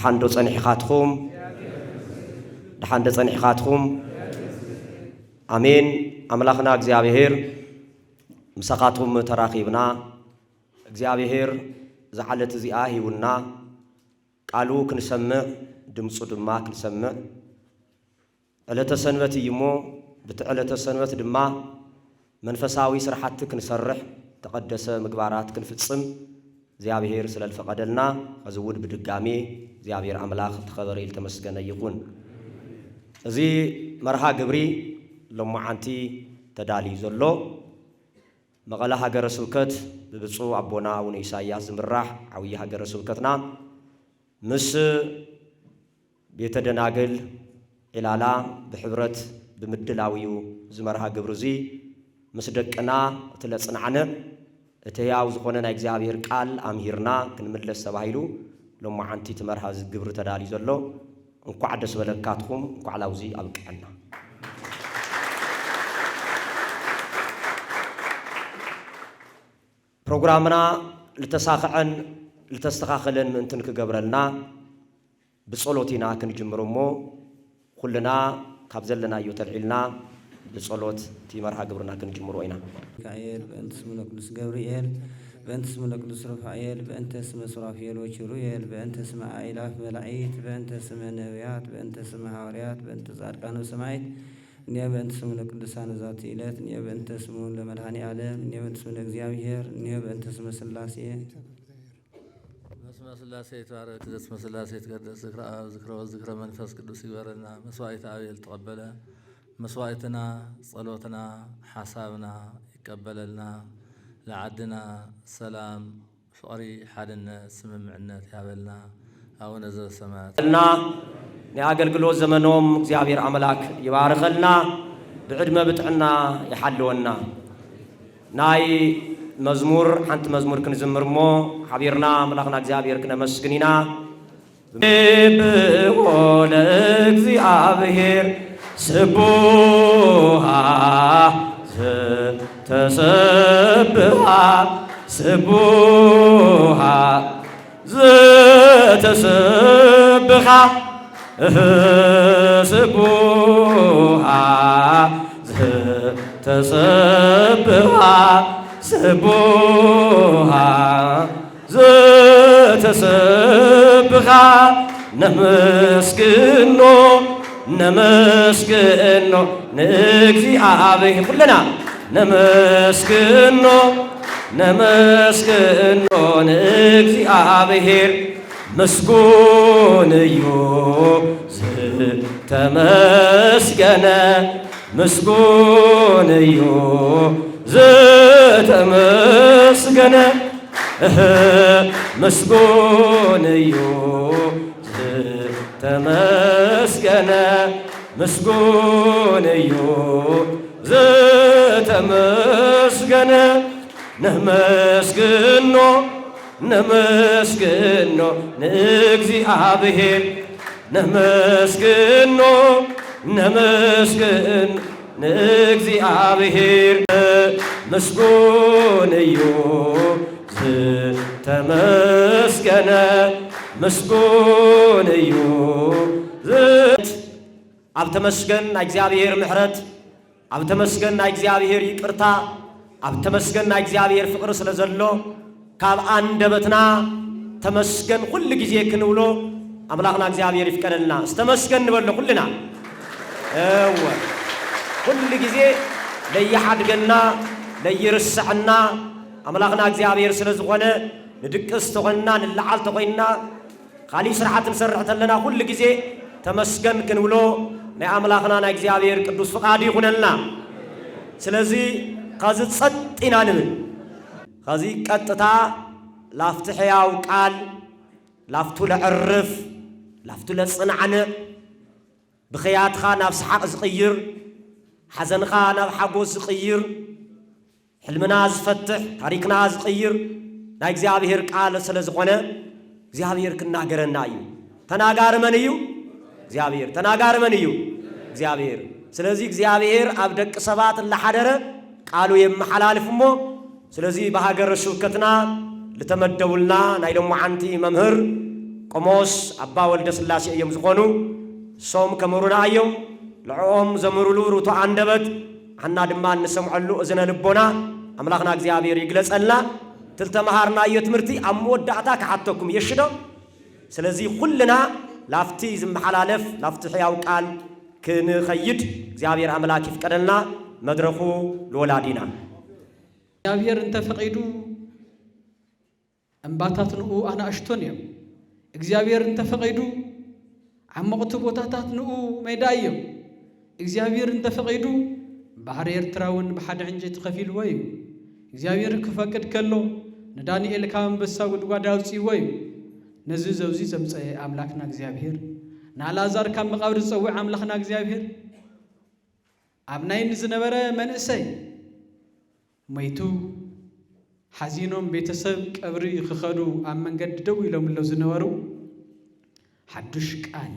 دحندو صنيحاتكم دحند صنيحاتكم آمين أملاخنا እግዚአብሔር مسخاتكم تراخيبنا እግዚአብሔር زعلت زي هيونا قالو كنسمع دمصو دما كنسمع على تسنبت يمو بتعلى تسنبت دما منفساوي سرحات كنسرح تقدس مغبارات كنفصم እግዚአብሔር ስለልፈቀደልና አዝውድ በድጋሚ እግዚአብሔር አምላክ ተኸበረ ይልተመስገነ ይሁን እዚ መርሃ ግብሪ ለማዓንቲ ተዳሊ ዘሎ መቀለ ሀገረ ስብከት በብፁዕ አቦና አቡነ ኢሳያስ ዝምራሕ ዓብይ ሀገረ ስብከትና ምስ ቤተ ደናግል ኢላላ በህብረት በምድላዊው ዝመርሃ ግብሪ እዚ ምስ ደቅና ተለጽናዕነ እተያው ዝኾነና እግዚአብሔር ቃል አምሂርና ክንምለስ ተባሂሉ ለማዓንቲ ተመርሃ ግብሪ ተዳሊ ዘሎ እንኳዕ ደስ በለካትኩም እንኳዕ ላውዚ አብቀና ፕሮግራምና ልተሳኸዐን ልተስተኻኸለን ምንትን ክገብረልና ብጸሎቲና ክንጅምርሞ ኩልና ካብ ዘለና ይተልዒልና بصلوت تيمرها قبرنا كنجمر وينا كايل بأنت اسم القدس جبريل بأنت اسم القدس رفعيل بأنت اسم سرافيل وشرويل بأنت اسم عائلات ملاعيت بأنت اسم نبيات بأنت اسم هوريات بأنت زارقان وسمعيت نيا بأنت اسم القدس عن ذات إلهت نيا بأنت اسم لملهاني عالم نيا بأنت اسم الأجزاء نيا بأنت اسم سلاسية اسم سلاسية تبارك اسم سلاسية تقدس ذكر منفس قدس يبارنا مسوائت عائل تقبله مسوائتنا صلوتنا حسابنا يقبلنا لعدنا سلام فقري حالنا سممعنا يابلنا أو نزل السماء لنا نياغلغلو زمنوم እግዚአብሔር አምላክ ይባርክልና بعدما بتعنا يحلونا ناي مزمور حنت مزمور كنزمرሞ حبيرنا አምላክና እግዚአብሔር كنመስግኒና بقول እግዚአብሔር سبوها تسبها سبوها تسبها سبوها تسبها سبوها تسبها نمسكنو نمسكنو نእግዚአብሔር كلنا نمسكنو نمسكنو نግዚአብሔር مسكون يو تمسكن مسكون يو تمسكن مسكون يو تمسكن مسكون يو تمسكن نمسكنو نمسكنو نግዚአብሔር نمسكنو نمسكن نግዚአብሔር مسكون يو تمسكن مسكون يو አብተመስገን እግዚአብሔር ምሕረት አብተመስገን እግዚአብሔር ይቅርታ አብተመስገን እግዚአብሔር ፍቅር ስለዘሎ ካብ አንደበትና ተመስገን ሁሉ ጊዜ ክንብሎ አምላክና እግዚአብሔር ይፍቀደልና እስተመስገን ንበል ሁሉና ሁሉ ጊዜ ለየሐድገና ለየርስዕና አምላክና እግዚአብሔር ስለዝኾነ ንድቅስ ተኾንና ንልዓል ተኾይና ካሊ ስርዓት ንሰርሕ ተለና ሁሉ ጊዜ ተመስገን ክንብሎ ናይ አምላክና ናይ እግዚአብሔር ቅዱስ ፍቃድ ይኹነልና ስለዚ ካዚ ጸጥና ንብል ካዚ ቀጥታ ላፍቲ ሕያው ቃል ላፍቱ ለዕርፍ ላፍቱ ለጽንዓነ ብኽያትኻ ናብ ስሓቅ ዝቕይር ሓዘንኻ ናብ ሓጎስ ዝቕይር ሕልምና ዝፈትሕ ታሪክና ዝቕይር ናይ እግዚአብሔር ቃል ስለዝኾነ እግዚአብሔር ክናገረና እዩ ተናጋሪ መን እዩ እግዚአብሔር ተናጋሪ መን እዩ እግዚአብሔር ስለዚህ እግዚአብሔር ኣብ ደቅ ሰባት ለሐደረ ቃሉ የመሐላልፍሞ ስለዚህ በሀገረ ስብከትና ለተመደቡልና ናይ ደሞ ዓንቲ መምህር ቆሞስ አባ ወልደ ስላሴ እዮም ዝኾኑ ሶም ከመሩና እዮም ልዕኦም ዘምሩሉ ሩቱ አንደበት አና ድማ እንሰምዐሉ እዝነ ልቦና አምላኽና እግዚአብሔር ይግለጸልና ትልተመሃርናዮ ትምህርቲ ኣብ መወዳእታ ክሓተኩም የሽዶ ስለዚህ ኩልና ላፍቲ ዝመሓላለፍ ላፍቲ ሕያው ቃል ክንኸይድ እግዚአብሔር አምላክ ይፍቀደልና መድረኹ ለወላዲና እግዚአብሔር እንተፈቂዱ እምባታትንኡ ኣናእሽቶን እዮም እግዚአብሔር እንተፈቂዱ ዓመቕቲ ቦታታት ንኡ ሜዳ እዮም እግዚአብሔር እንተፈቂዱ ባህር ኤርትራውን ብሓደ ዕንጨይቲ ከፊልዎ እዩ እግዚአብሔር ክፈቅድ ከሎ ንዳንኤል ካብ አንበሳ ጉድጓድ አውፂዎ እዩ ነዚ ዘውዚ ዘምፀየ አምላክና እግዚአብሔር ናላዛር ካብ መቃብር ዝፀውዕ አምላክና እግዚአብሔር ኣብ ናይ ዝነበረ መንእሰይ ሞይቱ ሓዚኖም ቤተሰብ ቀብሪ ክኸዱ ኣብ መንገዲ ደው ኢሎም ለው ዝነበሩ ሓድሽ ቃል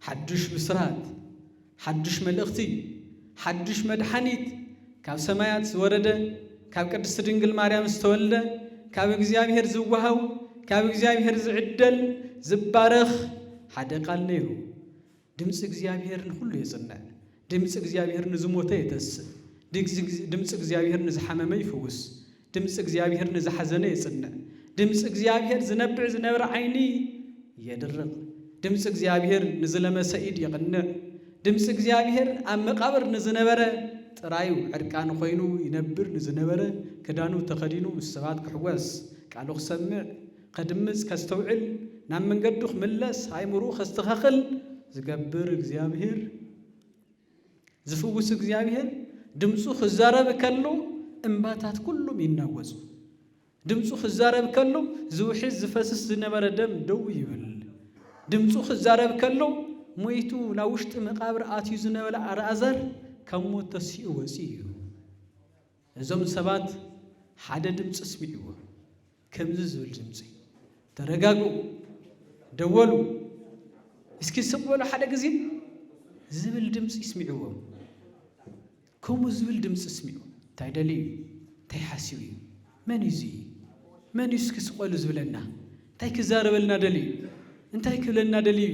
ሓድሽ ብስራት ሓድሽ መልእኽቲ ሓድሽ መድሓኒት ካብ ሰማያት ዝወረደ ካብ ቅድስት ድንግል ማርያም ዝተወልደ ካብ እግዚአብሔር ዝወሃው ካብ እግዚአብሔር ዝዕደል ዝባረኽ ሓደ ቃል ነይሩ ድምፂ እግዚአብሔር ንኩሉ የጽንዕ ድምፂ እግዚአብሔር ንዝሞተ የተስእ ድምፂ እግዚአብሔር ንዝሓመመ ይፍውስ ድምፂ እግዚአብሔር ንዝሓዘነ የጽንዕ ድምፂ እግዚአብሔር ዝነብዕ ዝነበረ ዓይኒ የድርቕ ድምፂ እግዚአብሔር ንዝለመሰ ኢድ የቕንዕ ድምፂ እግዚአብሔር ኣብ መቃብር ንዝነበረ ጥራዩ ዕርቃን ኮይኑ ይነብር ንዝነበረ ክዳኑ ተኸዲኑ ምስ ሰባት ክሕወስ ቃሉ ክሰምዕ ከድምፅ ከስተውዕል ናብ መንገዱ ክምለስ ኣይምሩ ከስተኻኽል ዝገብር እግዚአብሔር ዝፍውስ እግዚአብሔር ድምፁ ክዛረብ ከሎ እምባታት ኩሎም ይናወፁ ድምፁ ክዛረብ ከሎ ዝውሕዝ ዝፈስስ ዝነበረ ደም ደው ይብል ድምፁ ክዛረብ ከሎ ሞይቱ ናብ ውሽጢ መቃብር ኣትዩ ዝነበረ ኣልዓዛር ካብ ሞት ተሲኡ ወፂኡ እዩ እዞም ሰባት ሓደ ድምፂ ስሚዕዎ ከምዚ ዝብል ድምፂ ተረጋጉ ደወሉ እስኪ ስቕበሉ ሓደ ግዜ ዝብል ድምፂ ስሚዕዎም ከምኡ ዝብል ድምፂ ስሚዑ እንታይ ደልዩ እንታይ ሓሲቡ እዩ መን እዩ መን እዩ እስኪ ስቕበሉ ዝብለና እንታይ ክዛረበልና ደልዩ እንታይ ክብለና ደልዩ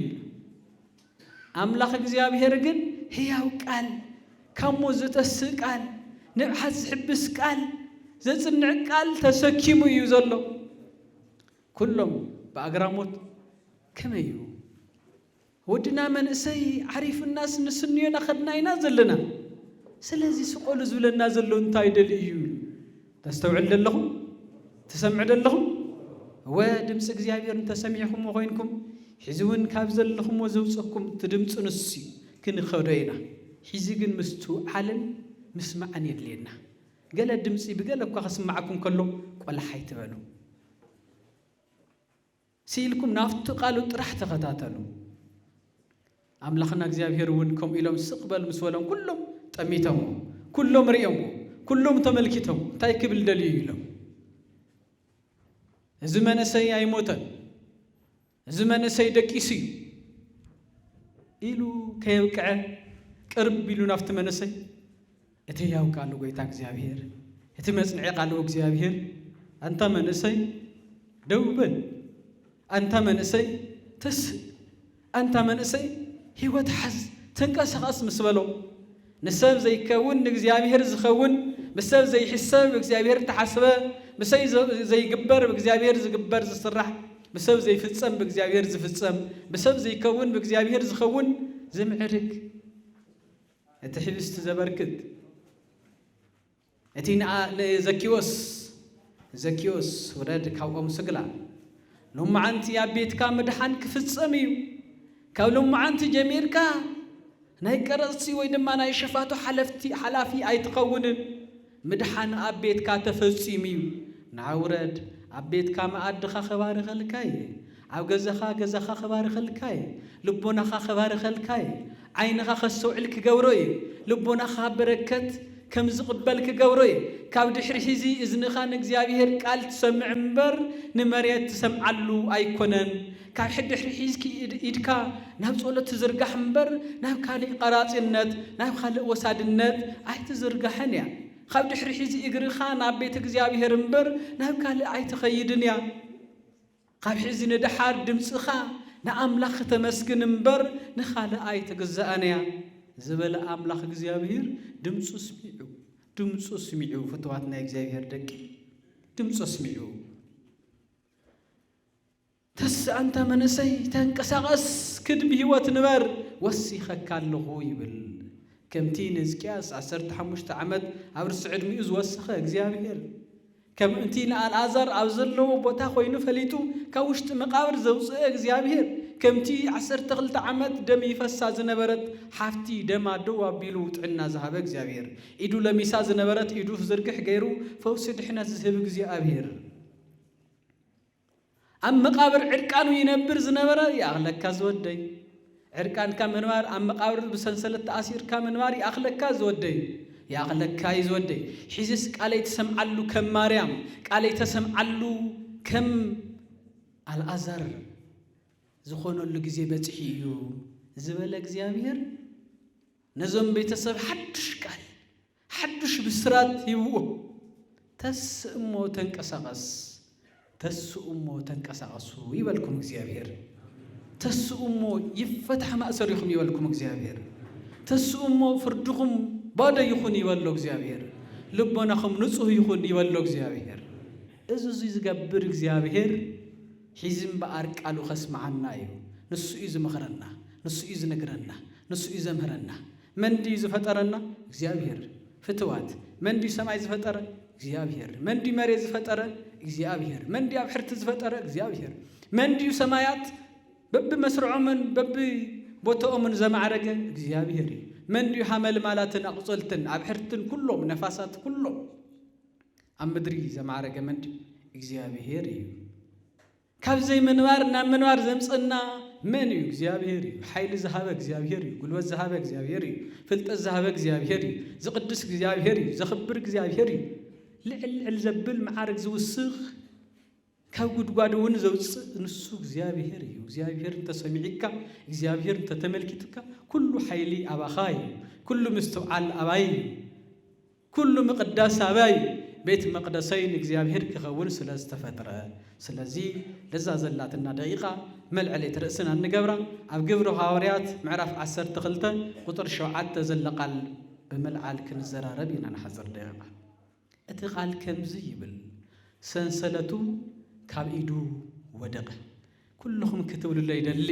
አምላክ እግዚአብሔር ግን ሕያው ቃል ካሞ ዝተስእ ቃል ንብሓት ዝሕብስ ቃል ዘጽንዕ ቃል ተሰኪሙ እዩ ዘሎ ኩሎም በአግራሞት ከመዩ ወድና መንእሰይ ዓሪፍናስ ንስንዮና ኸድና ኢና ዘለና ስለዚህ ስቆሉ ዝብለና ዘሎ እንታይ ደልዩ እዩ ተስተውዕል ደለኹም ተሰምዕ ደለኹም ወድምፂ እግዚአብሔር እንተሰሚዕኹም ኮይንኩም ሕዝውን ካብ ዘለኹም ዘውፅኩም ትድምፁ ንሱ ክንኸዶ ኢና ሕዚ ግን ምስቱ ዓለም ምስማዕን የድልየና ገለ ድምፂ ብገለ እኳ ክስማዓኩም ከሎ ቆላሓይ ትበሉ ሲልኩም ናፍቱ ቃሉ ጥራሕ ተኸታተሉ አምላኽና እግዚአብሔር እውን ከምኡ ኢሎም ስቕበል ምስ በሎም ኩሎም ጠሚቶም ኩሎም ሪኦም ኩሎም ተመልኪቶም እንታይ ክብል ደልዩ ኢሎም እዚ መንእሰይ ኣይሞተን እዚ መንእሰይ ደቂሱ እዩ ኢሉ ከየብቅዐ ቅርብ ኢሉ ናፍቲ መንእሰይ እቲ ሕያው ቃሉ ጌታ እግዚአብሔር እቲ መጽንዒ ቃሉ እግዚአብሔር አንታ መንእሰይ ደው በል አንታ መንእሰይ ተስእ አንታ መንእሰይ ሕይወት ሓዝ ተንቀሳቐስ ምስ በሎ ንሰብ ዘይከውን ንእግዚአብሔር ዝኸውን ብሰብ ዘይሕሰብ እግዚአብሔር ተሓስበ ብሰይ ዘይግበር ብእግዚአብሔር ዝግበር ዝስራሕ بسبب زي فتصم بإግዚአብሔር ዝፍጸም بسبب زي كون بإግዚአብሔር ዝኸውን ዝምዕርግ እቲ ሕብስት ዘበርክት እቲ ዘኪዮስ ወረድ ካብኦም ስግላ ሎማዓንቲ ኣብ ቤትካ ምድሓን ክፍጸም እዩ ካብ ሎማዓንቲ ጀሚርካ ናይ ቀረጽቲ ወይ ድማ ናይ ሸፋቱ ሓላፊ ኣይትኸውንን ምድሓን ኣብ ቤትካ ተፈጺሙ እዩ ናውረድ ኣብ ቤትካ ማኣድኻ ኸባርኸልካይ ኣብ ገዛኻ ኸባርኸልካይ ልቦናኻ ኸባርኸልካይ ዓይንኻ ኸስተውዕል ክገብሮ እዩ ልቦናኻ በረከት ከም ዝቕበል ክገብሮ እዩ ካብ ድሕሪ ሒዚ እዝንኻ ንእግዚአብሔር ቃል ትሰምዕ እምበር ንመሬት ትሰምዓሉ ኣይኮነን ካብ ድሕሪ ሒዝኪ ኢድካ ናብ ጸሎት ትዝርጋሕ እምበር ናብ ካልእ ቀራጽነት ናብ ካልእ ወሳድነት ኣይትዝርጋሕን እያ ካብ ድሕሪ ሒዚ እግርኻ ናብ ቤተ እግዚአብሔር እምበር ናብ ካልእ ኣይትኸይድን እያ ካብ ሕዚ ንድሓር ድምፅኻ ንኣምላኽ ተመስግን እምበር ንኻልኣይ ትግዛእንያ ዝበለ ኣምላኽ እግዚኣብሔር ድምፁ ስሚዑ ፍትዋት ናይ እግዚኣብሔር ደቂ ድምፁ ስሚዑ ተስኣንታ መንእሰይ ተንቀሳቐስ ክድቢ ህይወት ንበር ወሲኸካ ኣለኹ ይብል ከምቲ ንሕዝቅያስ 15 ዓመት ኣብ ርስዕ ዕድሚኡ ዝወሰኸ እግዚኣብሔር ከም እንቲ ንኣልዓዛር ኣብ ዘለዎ ቦታ ኮይኑ ፈሊጡ ካብ ውሽጢ መቃብር ዘውፅአ እግዚኣብሔር ከምቲ 12 ዓመት ደም ይፈሳ ዝነበረት ሓፍቲ ደማ ደው ኣቢሉ ጥዕና ዝሃበ እግዚአብሔር ኢዱ ለሚሳ ዝነበረት ኢዱ ዝርግሕ ገይሩ ፈውሲ ድሕነት ዝህብ እግዚአብሔር ኣብ መቃብር ዕርቃኑ ይነብር ዝነበረ ያኽለካ ዝወደይ ዕርቃን ካብ ምንባር ኣብ መቃብር ብሰንሰለት ተኣሲርካ ምንባር ያኽለካ ዝወደይ ያኽለካ ይዝወደይ ሒዝስ ቃለይ ተሰምዓሉ ከም ማርያም ቃለይ ተሰምዓሉ ከም አልዓዛር ዝኾነሉ ጊዜ በጽሒ እዩ ዝበለ እግዚአብሔር ነዞም ቤተሰብ ሓድሽ ቃል ሓድሽ ብስራት ይውኦ ተስእሞ ተንቀሳቀሱ ይበልኩም እግዚአብሔር ተስእሞ ይፈታሕ ማእሰሪኹም ይበልኩም እግዚአብሔር ተስእሞ ፍርድኹም ባዶ ይኹን ይበሎ እግዚአብሔር ልቦናኹም ንጹህ ይኹን ይበሎ እግዚአብሔር እዚ ዝገብር እግዚአብሔር ሒዝም በአር ቃሉ ኸስማዓና እዩ ንሱ እዩ ዝመኽረና ንሱ እዩ ዝነግረና ንሱ እዩ ዘምህረና መንዲ ዝፈጠረና እግዚአብሔር ፍትዋት መንዲ ሰማይ ዝፈጠረ እግዚአብሔር መንዲ መሬት ዝፈጠረ እግዚአብሔር መንዲ ኣብ ሕርቲ ዝፈጠረ እግዚአብሔር መንዲ ሰማያት በብ መስርዖምን በብ ቦታኦምን ዘማዕረገ እግዚአብሔር መንዲ ሓመል ማላትን ኣቕጾልትን ኣብ ሕርትን ኩሎም ነፋሳት ኩሎም ኣብ ምድሪ ዘማዕረገ መንዲ እግዚአብሔር እዩ ካብ ዘይ ምንባር ናብ ምንባር ዘምጽና መን እዩ እግዚአብሔር እዩ ሓይሊ ዝሃበ እግዚአብሔር እዩ ጉልበት ዝሃበ እግዚአብሔር እዩ ፍልጠት ዝሃበ እግዚአብሔር እዩ ዝቅድስ እግዚአብሔር እዩ ዘኽብር እግዚአብሔር እዩ ልዕል ዘብል መዓርግ ዝውስኽ ካብ ጉድጓድ እውን ዘውፅእ ንሱ እግዚአብሔር እዩ እግዚአብሔር እንተሰሚዒካ እግዚአብሔር እንተተመልኪትካ ኩሉ ሓይሊ ኣባኻ እዩ ኩሉ ምስትውዓል ኣባይ እዩ ኩሉ ምቅዳስ ኣባይ ቤት መቅደሰይን እግዚአብሔር ክኸውን ስለ ዝተፈጥረ ስለዚ ለዛ ዘላትና ደቂቃ መልዕሌት ርእስና እንገብራ ኣብ ግብረ ሐዋርያት ምዕራፍ 12 ቁጥር 7 ዘለቃል በመልዓል ክንዘራረብ ኢና ንሓዘር ደቂቃ እቲ ቃል ከምዚ ይብል ሰንሰለቱ ካብ ኢዱ ወደቀ ኩልኹም ክትብሉለ ይደሊ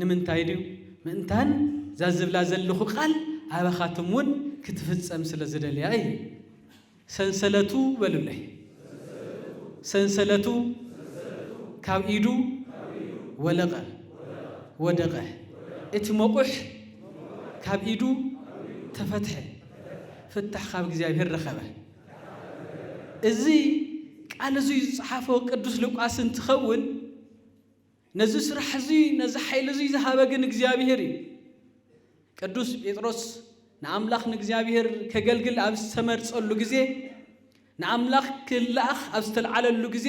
ንምንታይ ድዩ ምእንታን ዛዝብላ ዘለኹ ቃል ኣባኻትም እውን ክትፍጸም ስለ ዝደልያ እዩ ሰንሰለቱ በሉለይ ሰንሰለቱ ካብ ኢዱ ወደቀ እቲ መቁሕ ካብ ኢዱ ተፈትሐ ፍታሕ ካብ እግዚአብሔር ረኸበ እዚ ቃል እዚ ዝጽሓፈ ቅዱስ ሉቃስ እንትኸውን ነዚ ስራሕ እዚ ነዚ ሓይሊ እዚ ዝሃበ ግን እግዚአብሔር እዩ ቅዱስ ጴጥሮስ ንኣምላኽ ንእግዚአብሔር ከገልግል ኣብ ዝተመርጸሉ ጊዜ ንኣምላኽ ክልኣኽ ኣብ ዝተልዓለሉ ጊዜ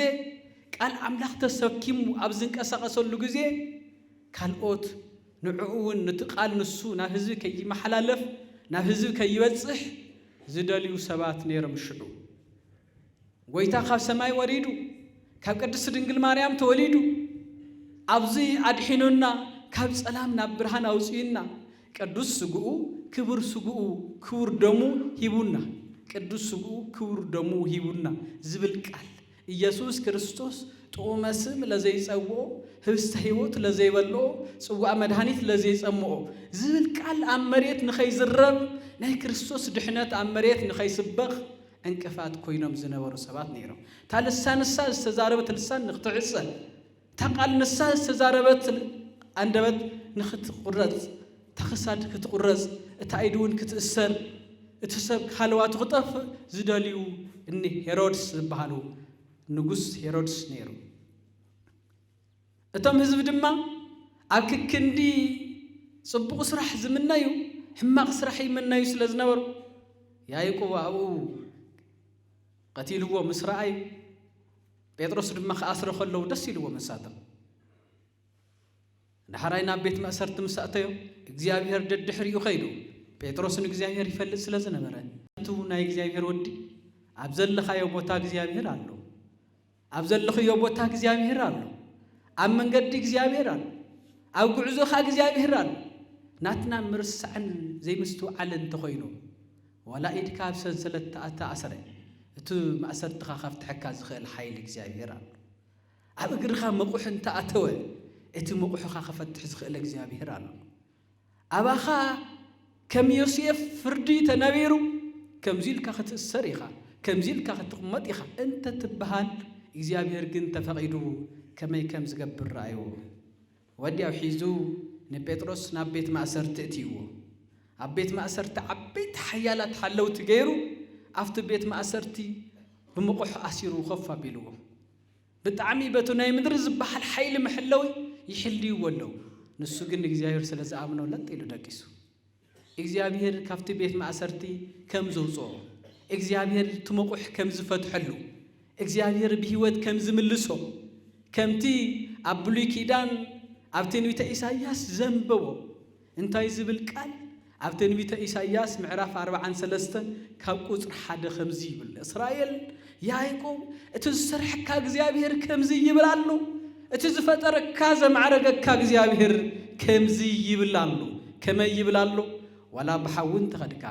ቃል ኣምላኽ ተሰኪሙ ኣብ ዝንቀሳቐሰሉ ጊዜ ካልኦት ንዕኡ እውን ነቲ ቃል ንሱ ናብ ህዝቢ ከይመሓላለፍ ናብ ህዝቢ ከይበጽሕ ዝደልዩ ሰባት ነይሮም ሽዑ ጎይታ ካብ ሰማይ ወሪዱ ካብ ቅድስቲ ድንግል ማርያም ተወሊዱ ኣብዚ ኣድሒኑና ካብ ጸላም ናብ ብርሃን ኣውፅዩና ቅዱስ ስግኡ ክቡር ስግኡ ክቡር ደሙ ሂቡና ቅዱስ ስግኡ ክቡር ደሙ ሂቡና ዝብል ቃል ኢየሱስ ክርስቶስ ጥዑመ ስም ለዘይጸውዖ ህብስተ ሕይወት ለዘይበልዖ ጽዋዕ መድኃኒት ለዘይጸምዖ ዝብል ቃል ኣብ መሬት ንኸይዝረብ ናይ ክርስቶስ ድሕነት ኣብ መሬት ንኸይስበኽ እንቅፋት ኮይኖም ዝነበሩ ሰባት ነይሮም እታ ልሳንሳ ዝተዛረበት ልሳን ንኽትዕፀ እታ ቃል ንሳ ዝተዛረበት ኣንደበት ንኽትቁረፅ እታ ክሳድ ክትቁረፅ እታ ኢድ እውን ክትእሰር እቲ ሰብ ካልዋቱ ክጠፍእ ዝደልዩ እኒ ሄሮድስ ዝበሃሉ ንጉስ ሄሮድስ ነይሩ እቶም ህዝቢ ድማ ኣብ ክክንዲ ጽቡቕ ስራሕ ዝምነዩ ሕማቕ ስራሕ ይምነዩ ስለ ዝነበሩ ያዕቆብ ኣብኡ ቀቲልዎ ምስ ረኣዩ ጴጥሮስ ድማ ከኣስሮ ከለዉ ደስ ኢልዎ መሳቶም ንሓራይ ናብ ቤት መእሰርቲ ምስ ኣተዮም እግዚአብሔር ደድሕሪኡ ኸይዱ ጴጥሮስን እግዚአብሔር ይፈልጥ ስለ ዝነበረ እቱ ናይ እግዚአብሔር ወዲ ኣብ ዘለኻዮ ቦታ እግዚአብሔር ኣሎ ኣብ ዘለኽዮ ቦታ እግዚአብሔር ኣሎ ኣብ መንገዲ እግዚኣብሔር ኣሎ ኣብ ጉዕዞኻ እግዚኣብሔር ኣሎ ናትና ምርስዕን ዘይምስትውዓል እንተኾይኑ ወላ ኢድካ ኣብ ሰንሰለት ተኣሰረ እቲ ማእሰርትኻ ከፍትሐካ ዝኽእል ሓይሊ እግዚኣብሔር ኣሎ ኣብ እግርኻ መቑሕ እንተኣተወ እቲ መቑሕኻ ከፈትሕ ዝኽእል እግዚኣብሔር ኣሎ ኣባኻ ከም ዮሴፍ ፍርዲ ተነቢሩ ከምዚ ኢልካ ክትእሰር ኢኻ ከምዚ ኢልካ ክትቕመጥ ኢኻ እንተ ትበሃል እግዚኣብሔር ግን ተፈቒዱ ከመይ ከም ዝገብር ረኣይዎ ወዲያው ሒዙ ንጴጥሮስ ናብ ቤት ማእሰርቲ እትይዎ ኣብ ቤት ማእሰርቲ ዓበይቲ ሓያላት ሓለውቲ ገይሩ ኣብቲ ቤት ማእሰርቲ ብምቑሕ ኣሲሩ ኮፍ ኣቢልዎ ብጣዕሚ በቱ ናይ ምድሪ ዝበሃል ሓይሊ መሕለዊ ይሕልይዎ ኣለዉ ንሱ ግን እግዚኣብሔር ስለ ዝኣምኖ ለጥ ኢሉ ደቂሱ እግዚኣብሔር ካብቲ ቤት ማእሰርቲ ከም ዘውፅኦ እግዚኣብሔር ትመቑሕ ከም ዝፈትሐሉ እግዚኣብሔር ብሂወት ከም ዝምልሶ ከምቲ ኣብ ብሉይ ኪዳን ኣብ ትንቢተ ኢሳይያስ ዘንበቦ እንታይ ዝብል ቃል ኣብ ትንቢተ ኢሳይያስ ምዕራፍ 43 ካብ ቁጽር 1 ከምዚ ይብል እስራኤል ያዕቆብ እቲ ዝሰርሐካ እግዚአብሔር ከምዚ ይብላሉ እቲ ዝፈጠረካ ዘማዕረገካ እግዚአብሔር ከምዚ ይብላሉ ከመይ ይብላሉ ወላ በሐውን ተኸድካ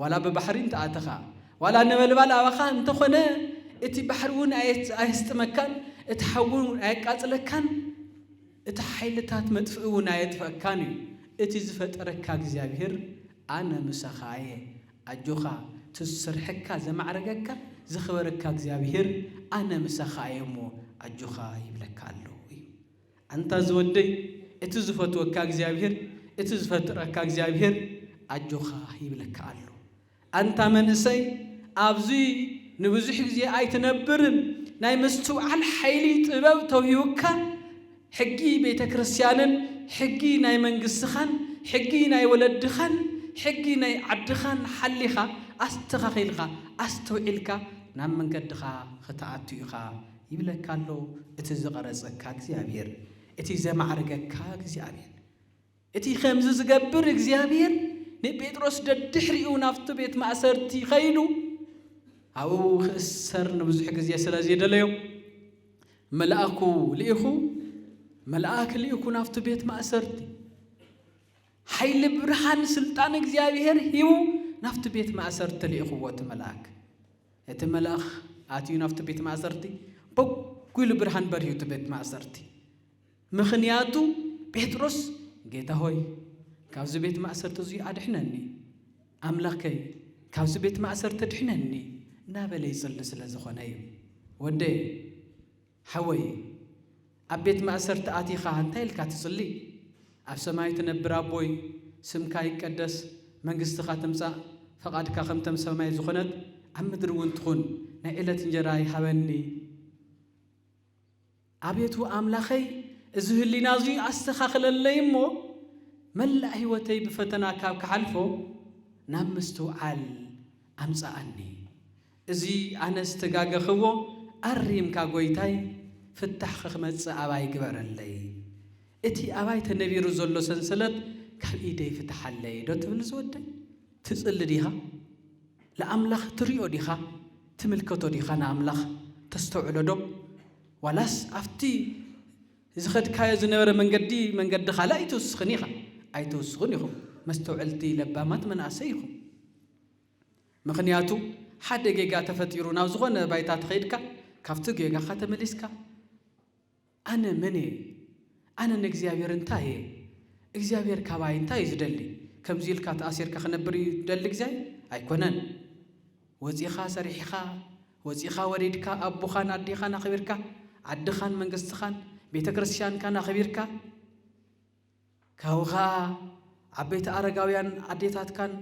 ወላ በባሕሪን ተኣተኻ ወላ ነበልባል ኣባኻ እንተኾነ እቲ ባሕሪውን ኣይስጥመካን እቲ ሓውን ኣይቃጽለካን እቲ ሓይልታት መጥፍእውን ኣየጥፍአካን እዩ እቲ ዝፈጠረካ እግዚአብሔር ኣነ ምሳኻየ ኣጆኻ ትሰርሐካ ዘማዕረገካ ዝኽበረካ እግዚአብሔር ኣነ ምሳኻየ እሞ ኣጆኻ ይብለካ ኣሎ ኣንታ ዝወደይ እቲ ዝፈትወካ እግዚአብሔር እቲ ዝፈጠረካ እግዚአብሔር ኣጆኻ ይብለካ ኣሎ ኣንታ መንእሰይ ኣብዚ ንብዙሕ ግዜ ኣይትነብርን ናይ ምስትውዓል ሓይሊ ጥበብ ተውሂብካ ሕጊ ቤተ ክርስቲያንን ሕጊ ናይ መንግስትኻን ሕጊ ናይ ወለድኻን ሕጊ ናይ ዓድኻን ሓሊኻ ኣስተኻኺልካ ኣስተውዒልካ ናብ መንገድኻ ክትኣቱ ኢኻ ይብለካ ኣሎ እቲ ዝቐረፀካ እግዚአብሔር እቲ ዘማዕረገካ እግዚአብሔር እቲ ከምዚ ዝገብር እግዚአብሔር ንጴጥሮስ ደድሕሪኡ ናብቲ ቤት ማእሰርቲ ኸይዱ ኣብኡ ክእሰር ንብዙሕ ግዜ ስለዘይደለዮ መልኣክ ልኢኹ ናብቲ ቤት ማእሰርቲ ሓይሊ ብርሃን ስልጣን እግዚአብሔር ሂቡ ናብቲ ቤት ማእሰርቲ ልኢኹዎ እቲ መልኣክ ኣትዩ ናብቲ ቤት ማእሰርቲ በጉል ብርሃን በርሂዩ እቲ ቤት ማእሰርቲ ምኽንያቱ ጴጥሮስ ጌታ ሆይ ካብዚ ቤት ማእሰርቲ እዙይ ኣድሕነኒ ኣምላኸይ ካብዚ ቤት ማእሰርቲ ኣድሕነኒ እናበለ ይጽሊ ስለ ዝኾነ እዩ ወደይ ሓወይ ኣብ ቤት ማእሰርቲ ኣቲኻ እንታይ ኢልካ ትጽሊ ኣብ ሰማይ ትነብር ኣቦይ ስምካ ይቀደስ መንግስትኻ ትምጻእ ፈቓድካ ከምተም ሰማይ ዝኾነት ኣብ ምድሪ እውን ትኹን ናይ ዕለት እንጀራ ይሃበኒ ኣቤቱ ኣምላኸይ እዚ ህሊና እዙይ ኣስተኻኽለለይ እሞ መላእ ህይወተይ ብፈተና ካብ ክሓልፎ ናብ ምስትውዓል ኣምጻኣኒ እዚ ኣነ ዝተጋገኽዎ ኣሪምካ ጎይታይ ፍታሕ ክመጽእ ኣባይ ግበረለይ እቲ ኣባይ ተነቢሩ ዘሎ ሰንሰለት ካብ ኢደይ ፍታሓለይ ዶ ትብል ዝወደይ ትጽሊ ዲኻ ለኣምላኽ ትሪኦ ዲኻ ትምልከቶ ዲኻ ንኣምላኽ ተስተውዕሎ ዶ ዋላስ ኣብቲ ዝኸድካዮ ዝነበረ መንገድኻ ላ ኣይተውስኽን ኢኹም መስተውዕልቲ ለባማት መናእሰይ ኢኹም ምኽንያቱ ሓደ ጌጋ ተፈጢሩ ናብ ዝኾነ ባይታ ተኸይድካ ካብቲ ጌጋኻ ተመሊስካ ኣነ መን እየ ኣነ ንእግዚአብሔር እንታይ እየ እግዚአብሔር ካባይ እንታይ እዩ ዝደሊ ከምዚ ኢልካ ተኣሲርካ ክነብር እዩ ዝደሊ እግዚአብሔር ኣይኮነን ወፂኻ ሰሪሕኻ ወፂኻ ወሪድካ ኣቦኻን ኣዴኻን ኣኽቢርካ ዓድኻን መንግስትኻን ቤተ ክርስቲያንካን ኣኽቢርካ ካብኻ ዓበይቲ ኣረጋውያን ኣዴታትካን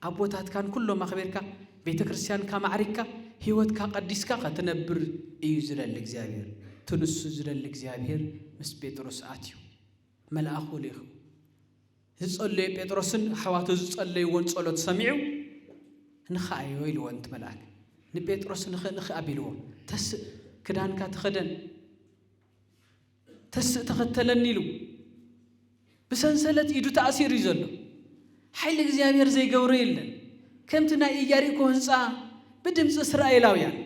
ኣቦታትካን ኩሎም ኣኽቢርካ ቤተ ክርስቲያንካ ማዕሪግካ ህይወትካ ቀዲስካ ክትነብር እዩ ዝደሊ እግዚአብሔር ትንሱ ዝደሊ እግዚአብሔር ምስ ጴጥሮስ ኣትዩ መልኣኹ ልኢኹ ዝጸለየ ጴጥሮስን ኣሕዋቱ ዝጸለይዎን ጸሎት ሰሚዑ ንኸኣዮ ኢልዎንቲ መልኣክ ንጴጥሮስ ንኽእ ኣቢልዎ ተስእ ክዳንካ ትኸደን ተስእ ተኸተለኒ ኢሉ ብሰንሰለት ኢዱ ተኣሲሩ እዩ ዘሎ ሓይሊ እግዚአብሔር ዘይገብሮ የለን ከምቲ ናይ ኢያሪኮ ህንፃ ብድምፂ እስራኤላውያን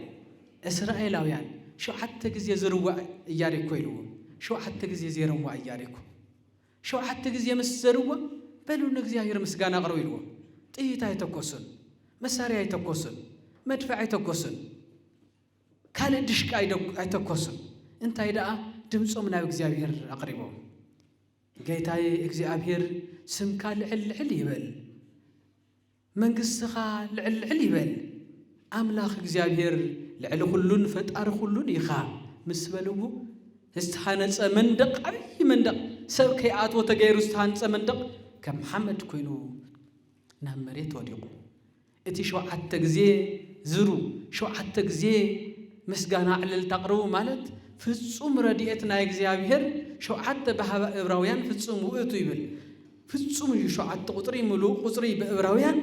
7 ግዜ ዝርዋዕ ኢያሪኮ ኢልዎ ሸውዓተ ጊዜ ዜረዋ እያሪኩ ሸውዓተ ጊዜ መስዘርዋ በሉን እግዚአብሔር ምስጋና አቅርቡ ይልዎ ጥይት አይተኮሱን መሳሪያ አይተኮሱን መድፈዕ አይተኮሱን ካለ ድሽቃ አይተኮሱን እንታይ ደኣ ድምጾም ናብ እግዚአብሔር አቅርቦም ጌታዬ እግዚአብሔር ስምካ ልዕልዕል ይበል መንግሥትኻ ልዕልዕል ይበል አምላኽ እግዚአብሔር ልዕሊ ኩሉን ፈጣሪ ኩሉን ኢኻ ምስ በልዎ ዝተሃነፀ መንደቕ ዓብዪ መንደቕ ሰብ ከይኣትዎ ተገይሩ ዝተሃንፀ መንደቕ ከም ሓመድ ኮይኑ ናብ መሬት ወዲቑ እቲ ሸውዓተ ጊዜ ዝሩ ሸውዓተ ጊዜ ምስጋና ዕልልታ አቅርቡ ማለት ፍጹም ረድኤት ናይ እግዚአብሔር ሸውዓተ በሃበ ዕብራውያን ፍጹም ውእቱ ይብል ፍጹም ሸውዓተ ቁጥሪ ሙሉእ ቁጥሪ በዕብራውያን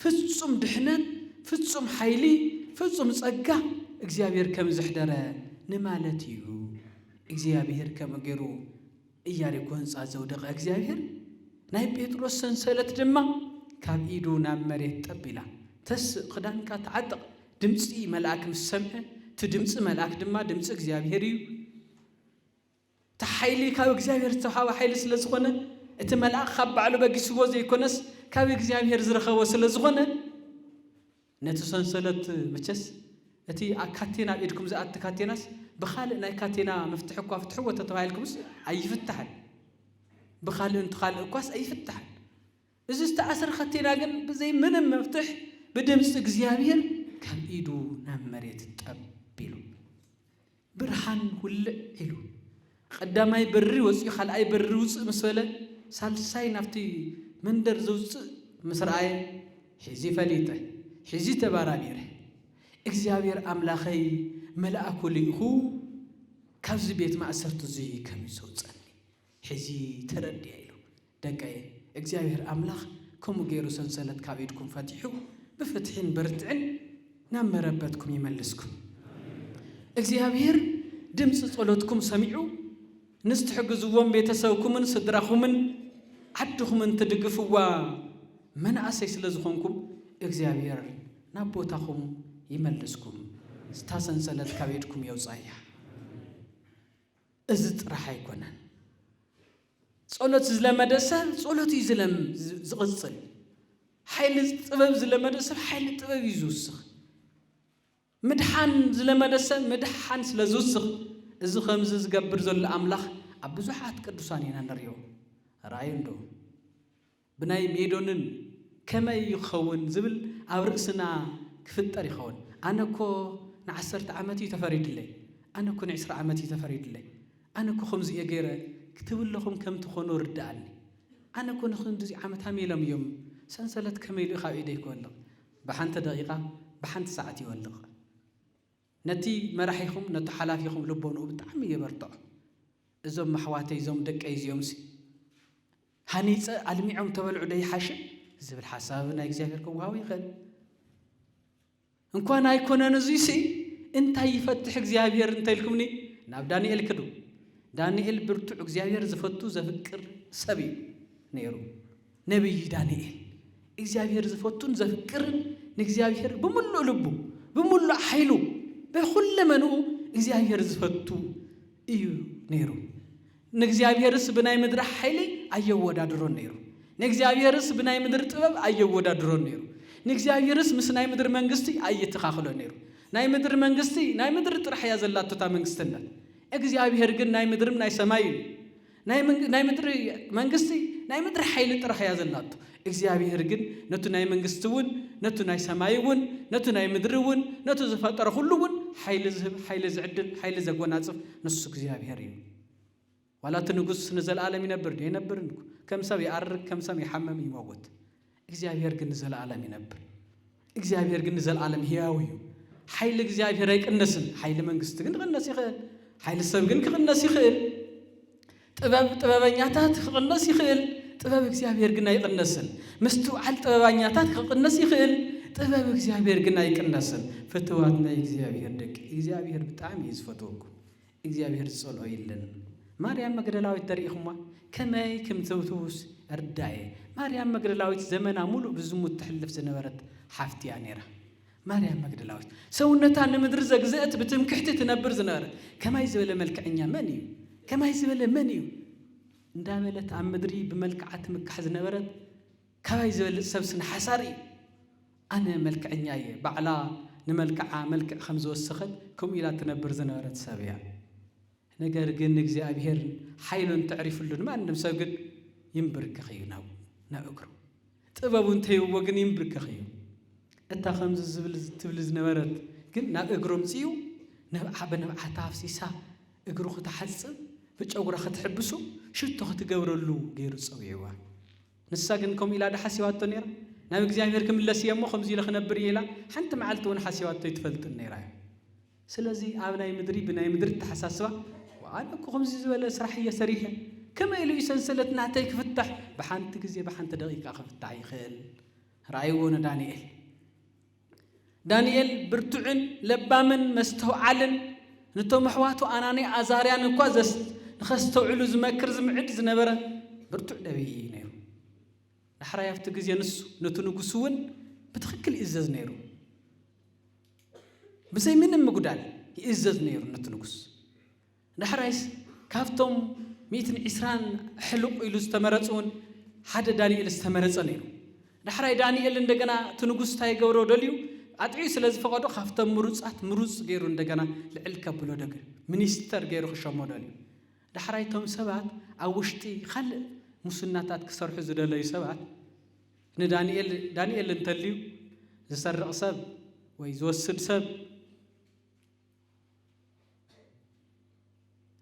ፍጹም ድሕነት ፍጹም ሓይሊ ፍጹም ጸጋ እግዚአብሔር ከም ዝሕደረ ንማለት እዩ እግዚአብሔር ከም ገይሩ ኢያሪኮ ህንፃ ዘውደቐ እግዚአብሔር ናይ ጴጥሮስ ሰንሰለት ድማ ካብ ኢዱ ናብ መሬት ጠቢላ ተስእ ክዳንካ ተዓጥቕ ድምፂ መልአክ ምስ ሰምዐ እቲ ድምፂ መልአክ ድማ ድምፂ እግዚአብሔር እዩ እቲ ሓይሊ ካብ እግዚአብሔር ዝተውሃበ ሓይሊ ስለ ዝኾነ እቲ መልአክ ካብ ባዕሉ በጊስዎ ዘይኮነስ ካብ እግዚአብሔር ዝረኸቦ ስለ ዝኾነ ነቲ ሰንሰለት መቸስ እቲ ካቴና ኢድኩም ዝኣቲ ካቴናስ ብኻልእ ናይ ካቴና መፍትሕ እኳ ፍትሕዎ ተተባሂልኩምስ ኣይፍታሕን ብኻልእ እንትኻልእ እኳስ ኣይፍታሕን እዚ ዝተኣሰረ ካቴና ግን ብዘይ ምንም መፍትሕ ብድምፂ እግዚአብሔር ካብ ኢዱ ናብ መሬት ጠቢሉ ብርሃን ውልዕ ኢሉ ቀዳማይ በሪ ወፂኡ ካልኣይ በሪ ውፅእ ምስ በለ ሳልሳይ ናብቲ መንደር ዘውፅእ ምስ ረኣየ ሒዚ ፈሊጠ ሒዚ ተባራቢረ እግዚአብሔር አምላኸይ መልአኩ ልኢኹ ካብዚ ቤት ማእሰርቱ እዚ ከም ይዘውፀኒ ሒዚ ተረድየ ኢሉ ደቀየ እግዚአብሔር አምላኽ ከምኡ ገይሩ ሰንሰለት ካብ ኢድኩም ፈቲሑ ብፍትሕን ብርትዕን ናብ መረበትኩም ይመልስኩም እግዚአብሔር ድምፂ ጸሎትኩም ሰሚዑ ንስትሕግዝዎም ቤተሰብኩምን ስድራኹምን ዓድኹምን ትድግፍዋ መናእሰይ ስለ ዝኾንኩም እግዚአብሔር ናብ ቦታኹም ይመልስኩም ስታ ሰንሰለት ካብ ኢድኩም የውፃያ እዚ ጥራሕ ኣይኮነን ጸሎት ዝለመደ ሰብ ጸሎት እዩ ዝቕፅል ሓይሊ ጥበብ ዝለመደ ሰብ ሓይሊ ጥበብ እዩ ዝውስኽ ምድሓን ዝለመደ ሰብ ምድሓን ስለ ዝውስኽ እዚ ከምዚ ዝገብር ዘሎ ኣምላኽ ኣብ ብዙሓት ቅዱሳን ኢና ንሪኦ ረኣዩ ዶ ብናይ ሜዶንን ከመይ ይኸውን ዝብል ኣብ ርእስና ክፍጠር ይኸውን ኣነ እኮ ን10 ዓመት እዩ ተፈሪድለይ ኣነ እኮ ን20 ዓመት እዩ ተፈሪድለይ ኣነ እኮ ከምዚ እየ ገይረ ክትብለኹም ከም ትኾኑ ርዳእኒ ኣነ እኮ ንክንድዚ ዓመት ሃሜሎም እዮም ሰንሰለት ከመይ ኢሉ ካብ ኢደይ ክወልቕ ብሓንቲ ደቂቓ ብሓንቲ ሰዓት ይወልቕ ነቲ መራሒኹም ነቲ ሓላፊኹም ልቦንኡ ብጣዕሚ የበርትዖ እዞም ማሕዋተይ እዞም ደቀይ እዚኦምሲ ሃኒፀ ኣልሚዖም ተበልዑ ዶ ይሓሽን ዝብል ሓሳብ ናይ እግዚአብሔር ክወሃቡ ይኽእል እንኳን ኣይኮነን እዙይሲ እንታይ ይፈትሕ እግዚአብሔር እንተይልኩምኒ ናብ ዳንኤል ክዱ ዳንኤል ብርቱዕ እግዚአብሔር ዝፈቱ ዘፍቅር ሰብ እዩ ነይሩ ነቢይ ዳንኤል እግዚአብሔር ዝፈቱን ዘፍቅርን ንእግዚአብሔር ብምሉእ ልቡ ብምሉእ ሓይሉ በኩለመንኡ እግዚአብሔር ዝፈቱ እዩ ነይሩ ንእግዚአብሔርስ ብናይ ምድሪ ሓይሊ ኣየወዳድሮን ነይሩ ንእግዚአብሔርስ ብናይ ምድሪ ጥበብ ኣየወዳድሮን ነይሩ ንእግዚአብሔርስ ምስ ናይ ምድሪ መንግስቲ ኣየተኻኽሎን ነይሩ ናይ ምድሪ መንግስቲ ናይ ምድሪ ጥራሕ እያ ዘላቶታ መንግስትነት እግዚአብሔር ግን ናይ ምድርም ናይ ሰማይ እዩ ናይ ምድሪ መንግስቲ ናይ ምድሪ ሓይሊ ጥራሕ እያ ዘላቶ እግዚአብሔር ግን ነቱ ናይ መንግስቲ እውን ነቱ ናይ ሰማይ እውን ነቱ ናይ ምድሪ እውን ነቱ ዝፈጠረ ኩሉ እውን ሓይሊ ዝህብ ሓይሊ ዝዕድል ሓይሊ ዘጎናጽፍ ንሱ እግዚአብሔር እዩ ዋላቲ ንጉስ ንዘለዓለም ይነብር ይነብር ከም ሰብ ይዓርግ ከም ሰብ ይሓመም ይሞት እግዚአብሔር ግን ንዘለዓለም ይነብር እግዚአብሔር ግን ንዘለዓለም ሕያው እዩ ሓይሊ እግዚአብሔር አይቅነስን ሓይሊ መንግስቲ ግን ክቅነስ ይኽእል ሓይሊ ሰብ ግን ክቅነስ ይኽእል ጥበበኛታት ክቅነስ ይኽእል ጥበብ እግዚአብሔር ግን አይቅነስን ምስትውዓል ጥበበኛታት ክቅነስ ይኽእል ጥበብ እግዚአብሔር ግን አይቅነስን ፍትዋት ናይ እግዚአብሔር ደቂ እግዚአብሔር ብጣዕሚ ይዝፈትወኩም እግዚአብሔር ዝጸልኦ የለን ማርያም መግደላዊት ተሪኢኹማ ከመይ ከም ዘውትውስ እርዳየ ማርያም መግደላዊት ዘመና ሙሉእ ብዝሙት ትሕልፍ ዝነበረት ሓፍቲያ ነይራ ማርያም መግደላዊት ሰውነታ ንምድሪ ዘግዘአት ብትምክሕቲ ትነብር ዝነበረ ከማይ ዝበለ መልክዕኛ መን እዩ كما يزبل منيو اندابلت عم مدري بملكعة مكح زنبرت كما يزبل سبسن حساري أنا ملكعناي بعلا نملكع ملكع خمس وسخت كم إلى تنبر زنبرت سابيا نجار جن እግዚአብሔር ኃይሉን تعرفሉን ማንም ሰው ግን ይንብርከኸዩ ነው ናእግሩ ጥበቡን ተይው ግን ይንብርከኸዩ እታ خمس ዝብል ትብል ዝነበረት ግን ናእግሩም ጽዩ ነብዓ በነብዓ ታፍሲሳ እግሩ ከተሐጽብ በጨጉራ ከተሕብሱ ሽቶ ክትገብረሉ ገይሩ ጽውይዋ ንሳ ግን ከም ኢላ ደሐሲዋቶ ነራ ናብ እግዚአብሔር ክምለስ የሞ ከምዚ ኢለ ክነብር ኢላ ሓንቲ መዓልቲ እውን ሓሲዋቶ ይትፈልጥ ነራ ስለዚህ አብናይ ምድሪ ብናይ ምድሪ ተሐሳስባ أنا كم زبالة سرحية سريحة كما إلو سلسلتنا تيك فتح بحانت جزي بحانت دقيقة فتح يخيل رأيونا دانيال برتعن لبامن مستوى علن نتو محواتو أناني أزاريان كوازس نخستو علو زمكر زمعد زنبرة برتع دبي نيرو نحرا يفتو جزي نسو نتو نقصون بتخكل إزاز نيرو بزي من المقدال يإزاز نيرو نتو نقص نحرس كافتم 120 حلق إلو استمرتون حدا دانيال استمرتنيرو نحراي دانيال እንደገና ትንጉስ ታይገብረው ደልዩ አጥዩ ስለዚህ ፈቀዶ ካፍተም ምሩጽ ገይሩ እንደገና ልዕልከ ብሎ ደገ ሚኒስተር ገይሩ ኸሸሞ ደልዩ نحرايتهم سبعة أوشتي خل مسناتات كسرح زدلة سبعة دانيال انتليو زسرق سب ويزوسد سب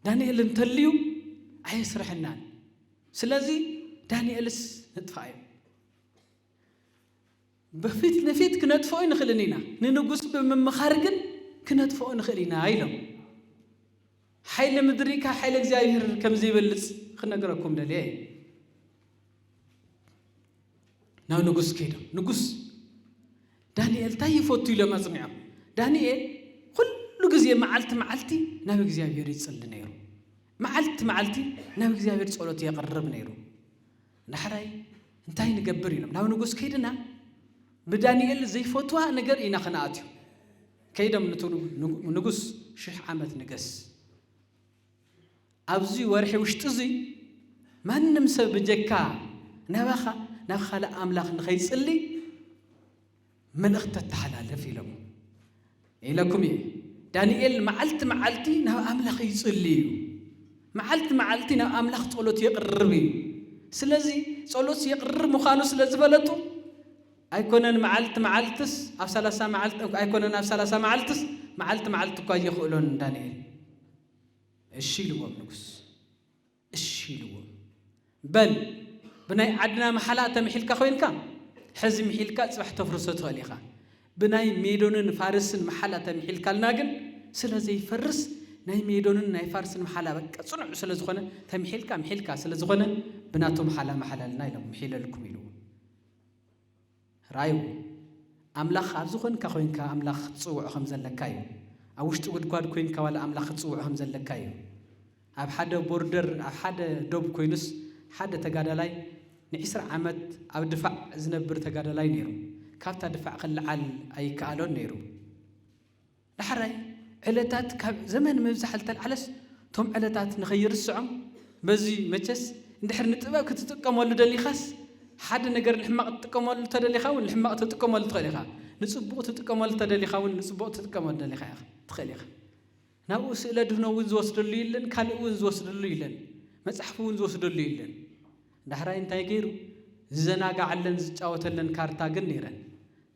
دانيال انتليو عيسرح النان سلازي دانيالس نتفاعل بفيت نفيت كنتفاعل نخلينا ننقص بمخارجن كنتفاعل نخلينا عيلم حيل مدريكا حيل እግዚአብሔር كم زي بلص خنغركم دلي ناو نغوس كيد نغوس دانيال تايفوتو لمصنع دانيال كل غزي معلتي ناو እግዚአብሔር يصلي نيرو معلتي ناو እግዚአብሔር ጸሎት يقرب نيرو نحراي انتاي نغبر يلم ناو نغوس كيدنا بدانيال زي فوتوا ነገር ኢና خناتيو كيدم نغوس شح عامت نغس أبزي ورحي وشتزي ما نمسى بجكا نبخا لا أملاخ نخيص اللي من اختت حلال في لهم إلكم إيه دانيال معلتي نها أملاخ يصلي معلتي نها أملاخ صلوت يقربي سلازي صلوت يقرب مخانو سلازي بلتو أيكونن معلتس أفسلاسا معلت أيكونن أفسلاسا معلت كوا يخولون دانيال الشيلوم نقص الشيلوم بل بناي عدنا محلات محيلك خوين كام حزم محيلك صبح تفرسه تخليخا بناي ميدونن فارسن محلات محيلك لناجن سلازي فرس ناي ميدونن ناي فارسن محلا بك صنع سلازخونه محيلك سلازخونه بناتو محلا لنا يلو محيل لكم يلو رايو املاخ ابزخون كخوين كا املاخ تصوع خمس لكاي أوشت ودقاد كوين كوالا أملاخ تصوعهم زلكايو أب حدا بوردر أب حدا دوب كوينس حدا تجادلاي نعسر عمد أو دفع زنبر تجادلاي نيرو كافتا دفع خل عال أي كالون نيرو لحراي علتات زمن مبزحلت العلس توم علتات نغير السعم بزي متشس ندحر نتبع كتتقم ولا دلي خاص حدا نجر الحماق تقم ولا تدلي خاون الحماق تقم ولا تغلي خا نصبغ تتقم ولا تدلي خاون نصبغ تتقم ولا تدلي خا تخليخ ناو سئله دهنو ونز وسدلو يلن كالو ونز وسدلو يلن مصحفو ونز وسدلو يلن دحراي انتاي غيرو زناغا علن زጫወተለን ካርታ ግን ነረን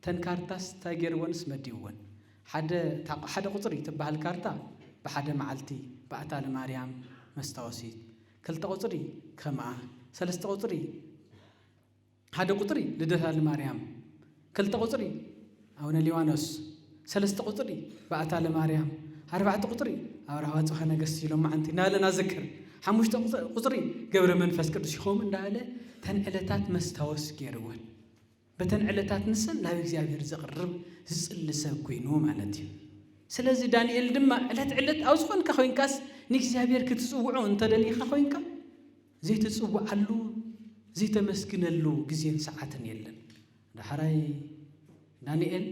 ተን ካርታስ ታገር ወንስ መዲውን ሓደ ቁጥሪ ተባሃል ካርታ በሓደ መዓልቲ በአታለ ማርያም መስታወሲት ክልተ ቁጥሪ ከማ ሰለስተ ቁጥሪ ሓደ ቁጥሪ ልደታለ ማርያም ክልተ ቁጥሪ አቡነ ሊዋኖስ ሰለስተ ቁጥሪ በአታለ ማርያም أربعة قطري أروح أنا قصي لهم عنتي نالنا ذكر حمشت قطري قبل من فسكر شخوم ناله تنعلتات مستوس كيروان بتنعلتات نسن لا يجزي رزق الرب زل ساكوينو معناتي سلازي دانيال دما علت أوزخون كخوين كاس نيجزي كتسوعون تدلي خخوين كا زي تسوع علو زي تمسكن اللو جزين ساعة يلن دحراي دانيال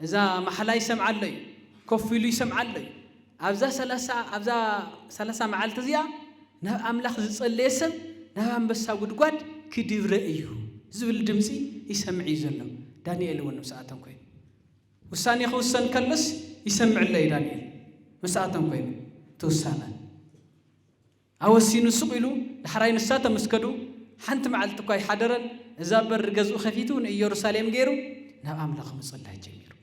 إذا محلاي سمع لي كفيلو يسمع لي أبزا سلاسة معالت زيا ናብ ኣምላኽ ዝጸለየ ሰብ ናብ ኣንበሳ ጉድጓድ ክድብረ እዩ ዝብል ድምፂ ይሰምዕ እዩ ዘሎ ዳንኤል እውን ምስኣቶም ኮይኑ ውሳኔ ክውሰን ከለስ ይሰምዕለይ ዳንኤል ምስኣቶም ኮይኑ ተውሳነ ኣወሲኑ ስቕ ኢሉ ዳሕራይ ንሳ ተመስከዱ ሓንቲ መዓልቲ እኳ ይሓደረን እዛ በር ገዝኡ ኸፊቱ ንኢየሩሳሌም ገይሩ ናብ ኣምላኽ ምጽላይ ጀሚሩ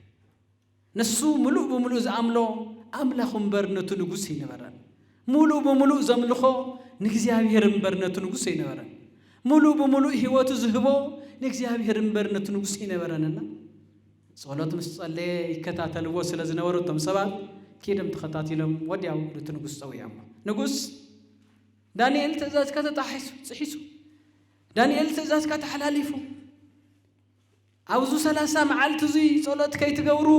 ንሱ ሙሉእ ብምሉእ ዝኣምሎ ኣምላኽ እምበር ነቱ ንጉስ ይነበረን ሙሉእ ብምሉእ ዘምልኾ ንእግዚአብሔር እምበር ነቱ ንጉስ ይነበረን ሙሉእ ብምሉእ ህይወቱ ዝህቦ ንእግዚአብሔር እምበር ነቱ ንጉስ ይነበረንና ጸሎት ምስ ጸለየ ይከታተልዎ ስለ ዝነበሩ እቶም ሰባት ከይዶም ተኸታቲሎም ወዲያው ነቱ ንጉስ ፀውዮም ንጉስ ዳንኤል ትእዛዝካ ተጣሒሱ ጽሒሱ ዳንኤል ትእዛዝካ ተሓላሊፉ ኣብዙ 30 መዓልቲ እዙይ ጸሎት ከይትገብሩ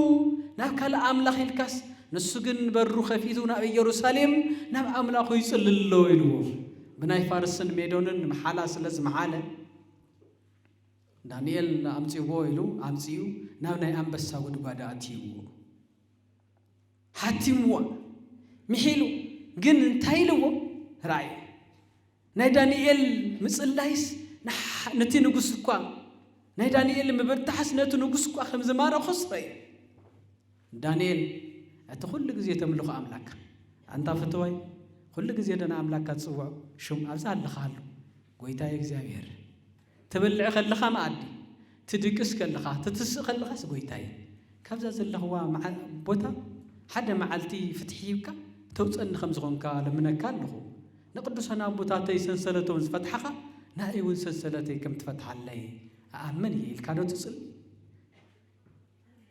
ናብ ካልእ ኣምላኽ ኢልካስ ንሱ ግን በሩ ኸፊቱ ናብ ኢየሩሳሌም ናብ ኣምላኹ ይጽልሎ ኢልዎ ብናይ ፋርስን ሜዶንን መሓላ ስለ ዝመሓለ ዳንኤል ኣምፂዎ ኢሉ ኣምፂኡ ናብ ናይ ኣንበሳ ጉድጓድ ኣትይዎ ሓቲምዎ ምሒሉ ግን እንታይ ኢልዎ ራእይ ናይ ዳንኤል ምጽላይስ ነቲ ንጉስ እኳ ናይ ዳንኤል ምብርታሕስ ነቲ ንጉስ እኳ ከም ዝማረኾስ ራእይ ዳንኤል እቲ ኩሉ ግዜ ተምልኾ ኣምላክ ኣንታ ፍትወይ ኩሉ ግዜ ደና ኣምላክ ጽውዕ ሹም ኣብዛ ኣለኻሉ ጎይታዬ እግዚአብሔር ትብልዕ ከለኻ ማኣዲ ትድቅስ ከለኻ ትትስእ ከለኻስ ጎይታዬ ካብዛ ዘለኽዋ ቦታ ሓደ መዓልቲ ፍትሒብካ ተውፀኒ ከም ዝኾንካ ለምነካ ኣለኹ ንቅዱሳን ኣቦታተይ ሰንሰለቶም ዝፈትሓኻ ናይ እውን ሰንሰለተይ ከም ትፈትሓለይ ኣኣምን እየ ኢልካ ዶ ትጽሊ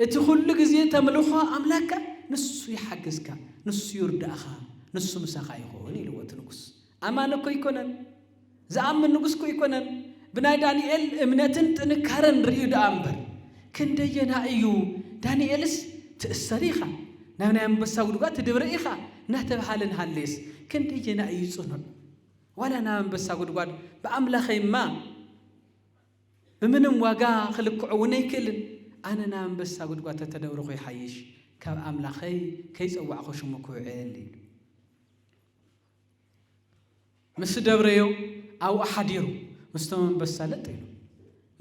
እቲ ኩሉ ግዜ ተምልኾ ኣምላክካ ንሱ ይሓግዝካ ንሱ ይርዳእኻ ንሱ ምሳኻ ይኾን ኢልዎ እቲ ንጉስ ኣማነ እኮ ይኮነን ዝኣምን ንጉስ እኮ ይኮነን ብናይ ዳንኤል እምነትን ጥንካረን ርእዩ ደኣ እምበር ክንደየና እዩ ዳንኤልስ ትእሰር ኢኻ ናብ ናይ ኣንበሳ ጉድጓድ ትድብረ ኢኻ እናተባሃለን ሃለየስ ክንደየና እዩ ጽኑዕ ዋላ ናብ ኣንበሳ ጉድጓድ ብኣምላኸይማ ብምንም ዋጋ ክልክዖ እውን ኣይክእልን ኣነ ናብ ኣንበሳ ጉድጓድ ተተደብርኹ ይሓይሽ ካብ ኣምላኸይ ከይጸዋዕኹ ሽሙ ክውዕል ኢሉ ምስ ደብረዮ ኣብኡ ሓዲሩ ምስቶም ኣንበሳ ለጥ ኢሉ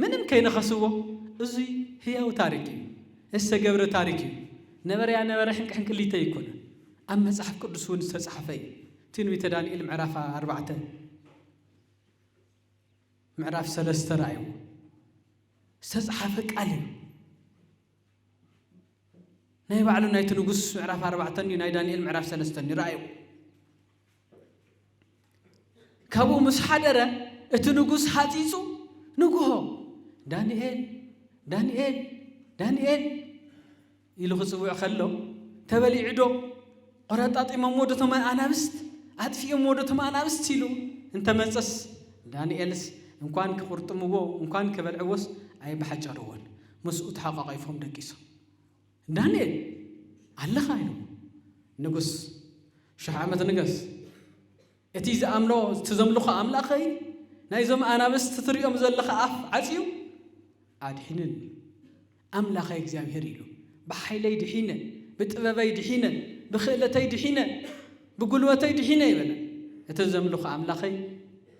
ምንም ከይነኸስዎ እዙይ ህያው ታሪክ እዩ እስተገብረ ታሪክ እዩ ነበረያ ነበረ ሕንቅሕንቅሊተ ይኮነ ኣብ መጽሓፍ ቅዱስ እውን ዝተጻሕፈ እዩ ትንቢተ ዳንኤል ምዕራፍ 4 ምዕራፍ 3 ራእዩ ዝተጻሕፈ ቃል እዩ ናይ ባዕሉ ናይቲ ንጉስ ምዕራፍ 4 እዩ ናይ ዳንኤል ምዕራፍ 3 እዩ ራእዩ ካብኡ ምስ ሓደረ እቲ ንጉስ ሓጺጹ ንጉሆ ዳንኤል ዳንኤል ዳንኤል ኢሉ ክጽውዕ ከሎ ተበሊዑ ዶ ቆረጣጢሞም ወደቶም ኣናብስት ኣጥፊኦም ወደቶም ኣናብስት ኢሉ እንተመጸስ ዳንኤልስ እንኳን ክቁርጥምዎ እንኳን ከበልዕዎስ ኣይ ባሓጨርዎን ምስኡ ተሓቋቒፎም ደቂሶም ዳንኤል ኣለኻ ኢሉ ንጉስ 1000 ዓመት ንገስ እቲ ዝኣምሎ ትዘምልኾ ኣምላኸይ ናይዞም ኣናብስት ትሪኦም ዘለኻ ኣፍ ዓጽዩ ኣድሒንን ኣምላኸይ እግዚአብሔር ኢሉ ብሓይለይ ድሒነ ብጥበበይ ድሒነ ብኽእለተይ ድሒነ ብጉልበተይ ድሒነ ይበለ እቲ ዘምልኾ ኣምላኸይ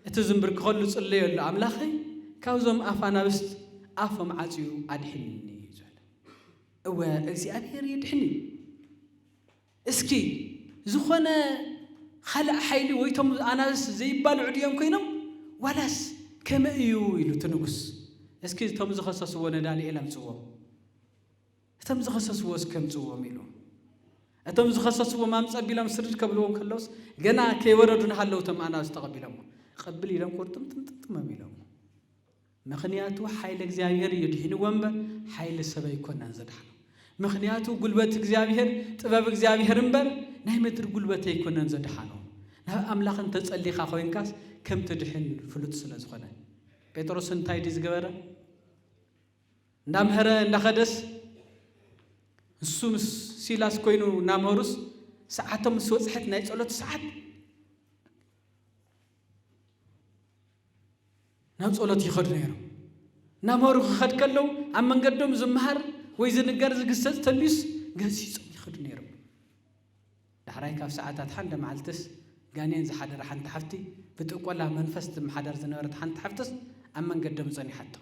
እቲ ዝንብርክኸሉ ጽለየሉ ኣምላኸይ ካብዞም ኣፍ ኣናብስት ኣፎም ዓጽዩ ኣድሒኒ ይዘለ እወ እግዚአብሔር ይድሕኒ እስኪ ዝኾነ خلق حيلي ويتم أنا زيبال عديهم كينهم ولاس كم أيو إلو تنقص إسكي تم زخصص ونداني إلهم سوا تم زخصص وس كم سوا ميلو تم زخصص وما مسأبيلهم سرج قبلهم خلص جنا كي وردون حلو تم أنا استقبلهم قبلي لهم قرتم تم ميلهم مخنياتو حيل إجزاهير يدهين وامبر حيل السبع يكون نزدحنا مخنياتو قلبت إجزاهير تباب إجزاهير امبر نايمتر قلبته يكون نزدحانو نا أملاخ أنت تسألي خاخوين كاس كم تدحين فلوت سلاز خنا بيتروس انتاي ديز جبرة نام هرا نخدس السومس سيلاس كوينو نامورس ساعتهم سوت حت نايت أولاد ساعات نامس أولاد يخد نيرو نامورو خد كلو عم نقدم زمهر ويزن الجرز قصة تليس جالس يخد نيرو دحراي كاف ساعات حدا معلتس ጋኔን ዝሓደረ ሓንቲ ሓፍቲ ብጥቆላ መንፈስ ዝመሓደር ዝነበረት ሓንቲ ሓፍትስ ኣብ መንገዶም ጸኒሓቶ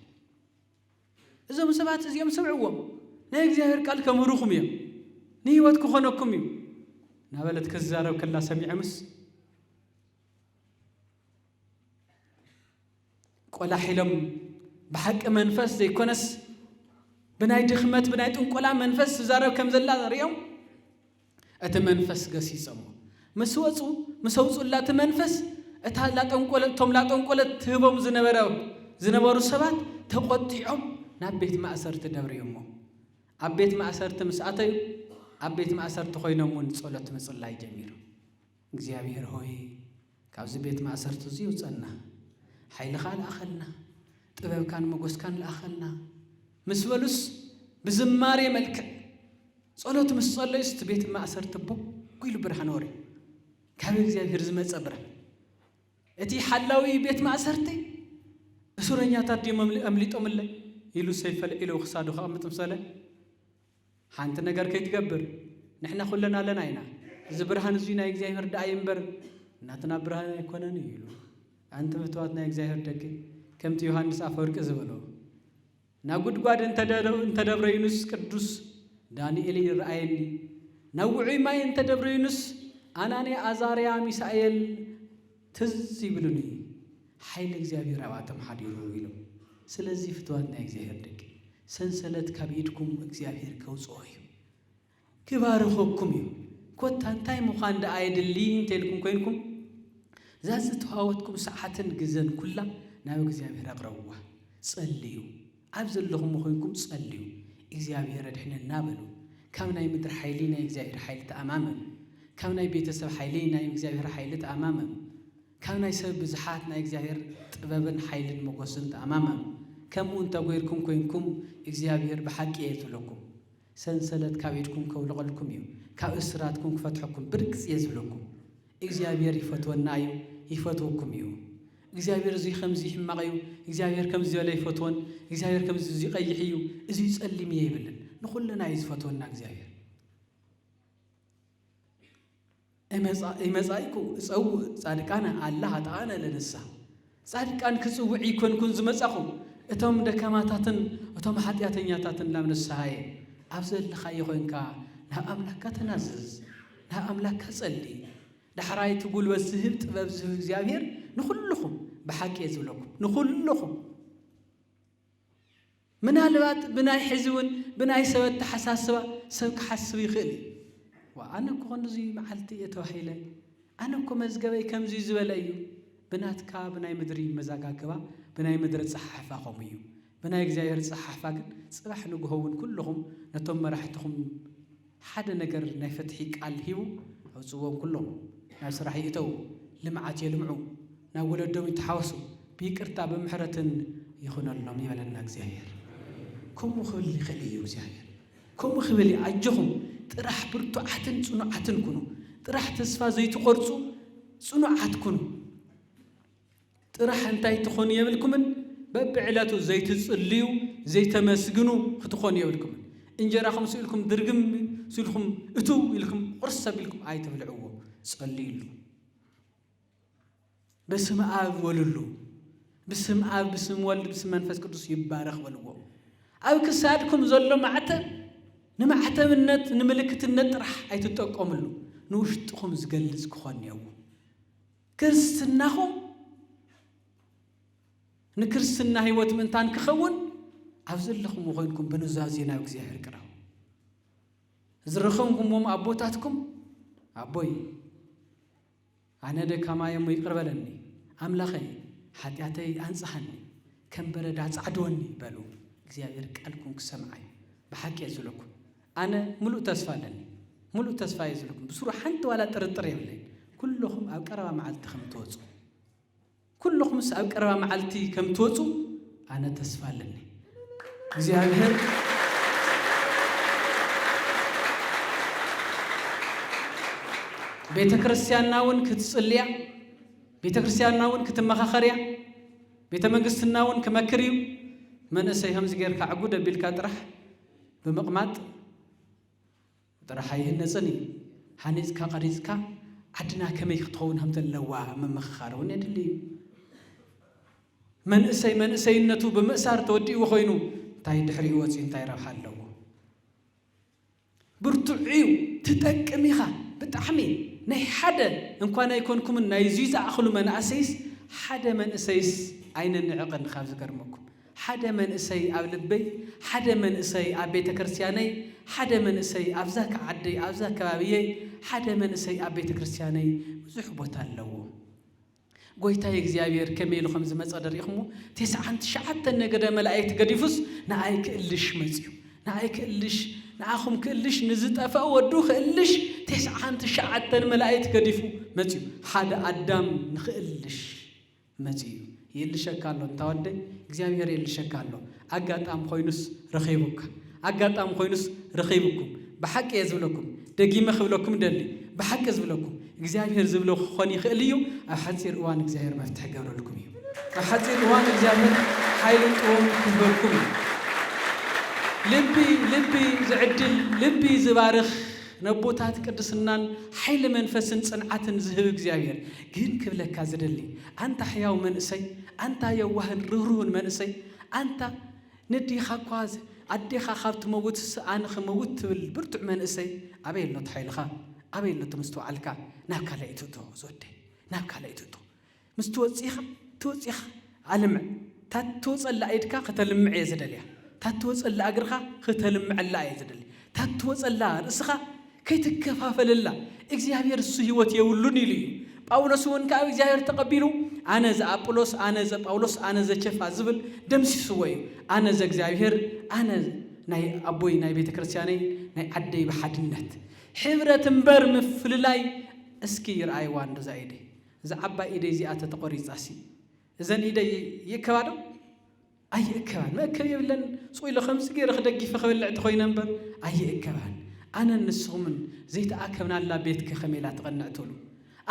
እዞም ሰባት እዚኦም ሰምዕዎም ናይ እግዚአብሔር ቃል ከምሩኹም እዮም ንህይወት ክኾነኩም እዩ ናበለት ክዛረብ ከላ ሰሚዐ ምስ ቆላሒሎም ብሓቂ መንፈስ ዘይኮነስ ብናይ ድኽመት ብናይ ጥንቆላ መንፈስ ዝዛረብ ከም ዘላ ሪኦም እቲ መንፈስ ገሲጾሞ ምስ ወፁላ እቲ መንፈስ እታ ላጠንቆለቶም ላጠንቆለት ትህቦም ዝነበሩ ሰባት ተቆጢዖም ናብ ቤት ማእሰርቲ ደብሪዮሞ ኣብ ቤት ማእሰርቲ ምስኣተዩ ኣብ ቤት ማእሰርቲ ኮይኖም እውን ጸሎት ምጽላይ ጀሚሩ እግዚአብሔር ሆይ ካብዚ ቤት ማእሰርቲ እዚ ውፀና ሓይልኻ ለኣኸልና ጥበብካን መጎስካን ለኣኸልና ምስ በሉስ ብዝማሬ መልክዕ ጸሎት ምስ ጸለዩስ እቲ ቤት ማእሰርቲ ቦጉኢሉ ብርሃን ወርዩ ካብ እግዚአብሔር ዝመጸ ብርሃን እቲ ሓላዊ ቤት ማእሰርቲ እስረኛታት ድዮም ኣምሊጦምለይ ኢሉ ሰይፈልዒሉ ክሳዱ ከቐምጥ ምሰለ ሓንቲ ነገር ከይትገብር ንሕና ኩለና ኣለና ኢና እዚ ብርሃን እዙይ ናይ እግዚአብሔር ደኣ እምበር እናትና ብርሃን ኣይኮነን ኢሉ ኣንቲ ፍትዋት ናይ እግዚአብሔር ደቂ ከምቲ ዮሐንስ አፈወርቅ ዝበሎ ናብ ጉድጓድ እንተደብረ ዩኑስ ቅዱስ ዳንኤል ይረአየኒ ናብ ውዑይ ማይ እንተደብረ ዩኑስ ኣናኒ አዛርያ ሚሳኤል ትዝ ይብሉኒ ሓይሊ እግዚአብሔር ኣባቶም ሓዲሩ ኢሉ ስለዚህ ፍትዋት ናይ እግዚአብሔር ደቂ ሰንሰለት ካብ ኢድኩም እግዚአብሔር ከውፅኦ እዩ ክባርኸኩም እዩ ኮታ እንታይ ምዃን ደኣ የድሊ እንተኢልኩም ኮይንኩም ዛዝ ተዋወትኩም ሰዓትን ግዘን ኩላ ናብ እግዚአብሔር ኣቕረብዋ ጸልዩ ኣብ ዘለኹም ኮይንኩም ጸልዩ እግዚአብሔር ኣድሕነና በሉ ካብ ናይ ምድሪ ሓይሊ ናይ እግዚአብሔር ሓይሊ ተኣማመኑ ካብ ናይ ቤተሰብ ሓይሊ ናይ እግዚአብሔር ሓይሊ ተኣማመኑ ካብ ናይ ሰብ ብዙሓት ናይ እግዚአብሔር ጥበብን ሓይልን መጎስን ተኣማመኑ ከምኡ እንተጎይርኩም ኮይንኩም እግዚአብሔር ብሓቂ እየ ዝብለኩም ሰንሰለት ካብ ኢድኩም ከውልቐልኩም እዩ ካብ እስራትኩም ክፈትሐኩም ብርግጽ እየ ዝብለኩም እግዚአብሔር ይፈትወና እዩ ይፈትወኩም እዩ እግዚአብሔር እዙይ ከምዚ ሕማቕ እዩ እግዚአብሔር ከምዚ ዝበለ ይፈትወን እግዚአብሔር ከምዚ እዙይ ቀይሕ እዩ እዙይ ጸሊም እየ ይብልን ንኹልና እዩ ዝፈትወና እግዚአብሔር ይመጻኢኩ እፀውእ ጻድቃነ ኣላ ኃጥኣነ ለንስሐ ጻድቃን ክጽውዕ ይኮንኩን ዝመጻኹም እቶም ደካማታትን እቶም ኃጢአተኛታትን ናብ ንስሐ እየ ኣብ ዘለኻዮ ኮይንካ ናብ ኣምላክካ ተናዘዝ ናብ ኣምላክካ ጸሊ ዳሕራይቲ ጉልበት ዝህብ ጥበብ ዝህብ እግዚአብሔር ንኹልኹም ብሓቂ እየ ዝብለኩም ንኹልኹም ምናልባት ብናይ ሕዚ እውን ብናይ ሰበት ተሓሳስባ ሰብ ክሓስብ ይኽእል ኣነ እኮ ክንዙይ መዓልቲ እየ ተባሂለ ኣነ እኮ መዝገበይ ከምዙይ ዝበለ እዩ ብናትካ ብናይ ምድሪ መዛጋገባ ብናይ ምድሪ ፀሓሕፋ ኸም እዩ ብናይ እግዚአብሔር ፀሓሕፋ ግን ጽባሕ ንግሆውን ኩልኹም ነቶም መራሕትኹም ሓደ ነገር ናይ ፈትሒ ቃል ሂቡ ኣውፅዎም ኩሎም ናብ ስራሕ ይእተው ልምዓት የልምዑ ናብ ወለዶም ይተሓወሱ ብይቅርታ ብምሕረትን ይኹነሎም ይበለና እግዚአብሔር ከምኡ ክብል ይኽእል እዩ እግዚአብሔር ከምኡ ክብል ኣጀኹም ጥራሕ ብርቱዓትን ጽኑዓትን ኩኑ ጥራሕ ተስፋ ዘይትቆርጹ ጽኑዓት ኩኑ ጥራሕ እንታይ ትኾኑ የብልኩምን በብዕለቱ ዘይትጽልዩ ዘይተመስግኑ ክትኾኑ የብልኩምን እንጀራኹም ስኢልኩም ድርግም ስኢልኩም እቱ ኢልኩም ቁርስ ሰቢልኩም ኣይትብልዕዎ ጸልዩሉ በስመ አብ ወልሉ በስመ አብ በስመ ወልድ በስመ መንፈስ ቅዱስ ይባረኽ በልዎ ኣብ ክሳድኩም ዘሎ ማዕተብ ንማዕተብነት ንምልክትነት ጥራሕ ኣይትጠቀሙሉ ንውሽጥኹም ዝገልጽ ክኾን የው ክርስትናኹም ንክርስትና ህይወት ምንታን ክኸውን ኣብ ዘለኹም ኮይንኩም ብኑዛዜ ናብ እግዚአብሔር ቅረቡ ዝረኸምኩሞም ኣቦታትኩም ኣቦይ ኣነ ደካማየ እሞ ይቅር በለኒ ኣምላኸይ ኃጢአተይ ኣንጽሐኒ ከም በረዳ ጻዕድወኒ በሉ እግዚአብሔር ቃልኩም ክሰምዓዩ ብሓቂ እየ ዝብለኩም ኣነ ሙሉእ ተስፋ ኣለኒ ሙሉእ ተስፋ እየ ዝብለኩም ብስሩ ሓንቲ ዋላ ጥርጥር የብለይ ኩልኹም ኣብ ቀረባ መዓልቲ ከም ትወፁ ኩልኹምስ ኣብ ቀረባ መዓልቲ ከም ትወፁ ኣነ ተስፋ ኣለኒ እግዚአብሔር ቤተ ክርስቲያንና እውን ክትጽልያ ቤተ ክርስቲያንና እውን ክትመኻኸርያ ቤተ መንግስትና እውን ክመክር እዩ መንእሰይ ከምዚ ጌርካ ዕጉድ ኣቢልካ ጥራሕ ብምቕማጥ ጥራሕ ኣይህነፅን እዩ ሓኒፅካ ቀሪፅካ عدنا كمي يخطون هم تلوا من مخارون يدلي من أسي النتو بمأسار تودي وخينو تاي دحري وزين تاي ربح اللو برتعيو تتأكميخا بتحمي ناي حدا إن كان يكونكم النايزيز أخلو من أسيس حدا من أسيس أين النعقن خاف ذكرمكم حدا من أسي أب لبي حدا من أسي أب بيت كريستياني حدا من أسي أبزاك عدي أبزاك بابيي حدا من أسي أب بيت كريستياني زحبوت اللو قويتا يجزيابير كميلو خمس مصدر يخمو 9 نقدر ملائكة قديفوس نايك إلش مزيو نايك إلش ناخم كلش نزت أفودو خلش 9 ملائكة قديفو مزيو حدا أدم نخلش مزيو يلشكالو تودي እግዚአብሔር ይልሸካሉ አጋጣም ኮይኑስ ረኺቡክ አጋጣም ኮይኑስ ረኺቡኩም በሐቅ የዝብለኩም ደጊመ ኽብለኩም ደሊ በሐቅ ዝብለኩም እግዚአብሔር ዝብሎ ኾን ይኽእልዩ ኣብ ሓጺር እዋን እግዚአብሔር መፍትሕ ገብረልኩም እዩ ኣብ ሓጺር እዋን እግዚአብሔር ኃይል ጥበብ ክህበልኩም ልቢ ዝዕድል ልቢ ዝባርኽ نبوتات قدسنان حيل منفسن صنعتن زهب እግዚአብሔር ግን ክብለካ ዝደሊ አንተ ሕያው መንእሰይ አንተ የዋህን ርህሩህን መንእሰይ አንተ ንዲኻ ኳዝ አዲኻ ካብት መውትስ አነ ኸመውት ትብል ብርቱዕ መንእሰይ አበይሎ ተሓይልኻ አበይሎ ተምስተዋልካ ናብ ካልአይትቶ ዘወደ ናብ ካልአይትቶ ምስተወፂኻ ተወፂኻ ዓለም ታትወፀላ አይድካ ከተልምዕ የዘደልያ ታትወፀላ እግርኻ ከተልምዕላ የዘደልያ ታትወፀላ ርእስኻ كيتكفافل الله እግዚአብሔር እሱ ህይወት የውሉን ይሉ ጳውሎስ ወን ካብ እግዚአብሔር ተቀቢሉ አነ ዘ አጵሎስ አነ ዘ ጳውሎስ አነ ዘ ቸፋ ዝብል ደምሲስ ወይ አነ ዘ እግዚአብሔር አነ ናይ አቦይ ናይ ቤተ ክርስቲያነይ ናይ ዓደይ በሓድነት ሕብረት እንበር ምፍልላይ እስኪ ይርአይዋ እንደዛ ኢደ ዘዓባ ኢደ ዚአተ ተቆሪጻሲ እዘን ኢደ ይከባዶ አይ እከባን መከብ ይብለን ጾይ ለኸምስ ገረ خدግፈ خبلع ተኮይነ እንበር አይ እከባን أنا النسخمن زي تأكلنا الله بيتك خميلات قنعتولو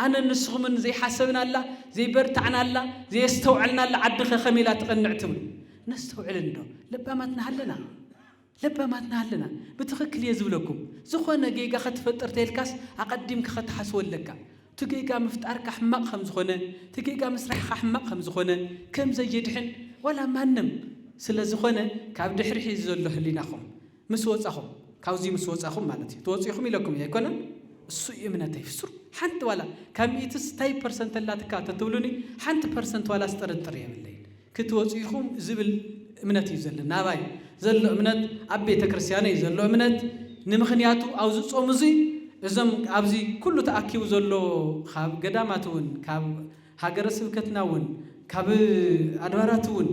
أنا النسخمن زي حسبنا الله زي برتعنا الله زي استوعلنا الله عدخ خميلات قنعتولو نستوعلنا لبا ما تنهلنا بتخكل يزولكم زخونا جيجا خد فتر تلكاس أقدمك خد حسول لك تجيجا مفتارك حمق خمس خونه تجيجا مسرح حمق خمس خونه كم زي يدحن ولا ما نم سلا زخونه كعبد حرحي زله اللي ناخم مسوسهم كاوزي مسوسهم مالتي توصيهم لكم يكون السوء من تفسر حنت ولا كم يتس 10% لا تكاتتولوني حنت % ولا استرطر يا بالليل كتوصيهم زبل امنتي زلنا باي زل امنت ابي تكرسيانه زلو امنت نمخنياتو او زصومزي ازم ابزي كله تاكيو زلو خاب قداماتون كاب هاجر سبكتناون كاب ادواراتون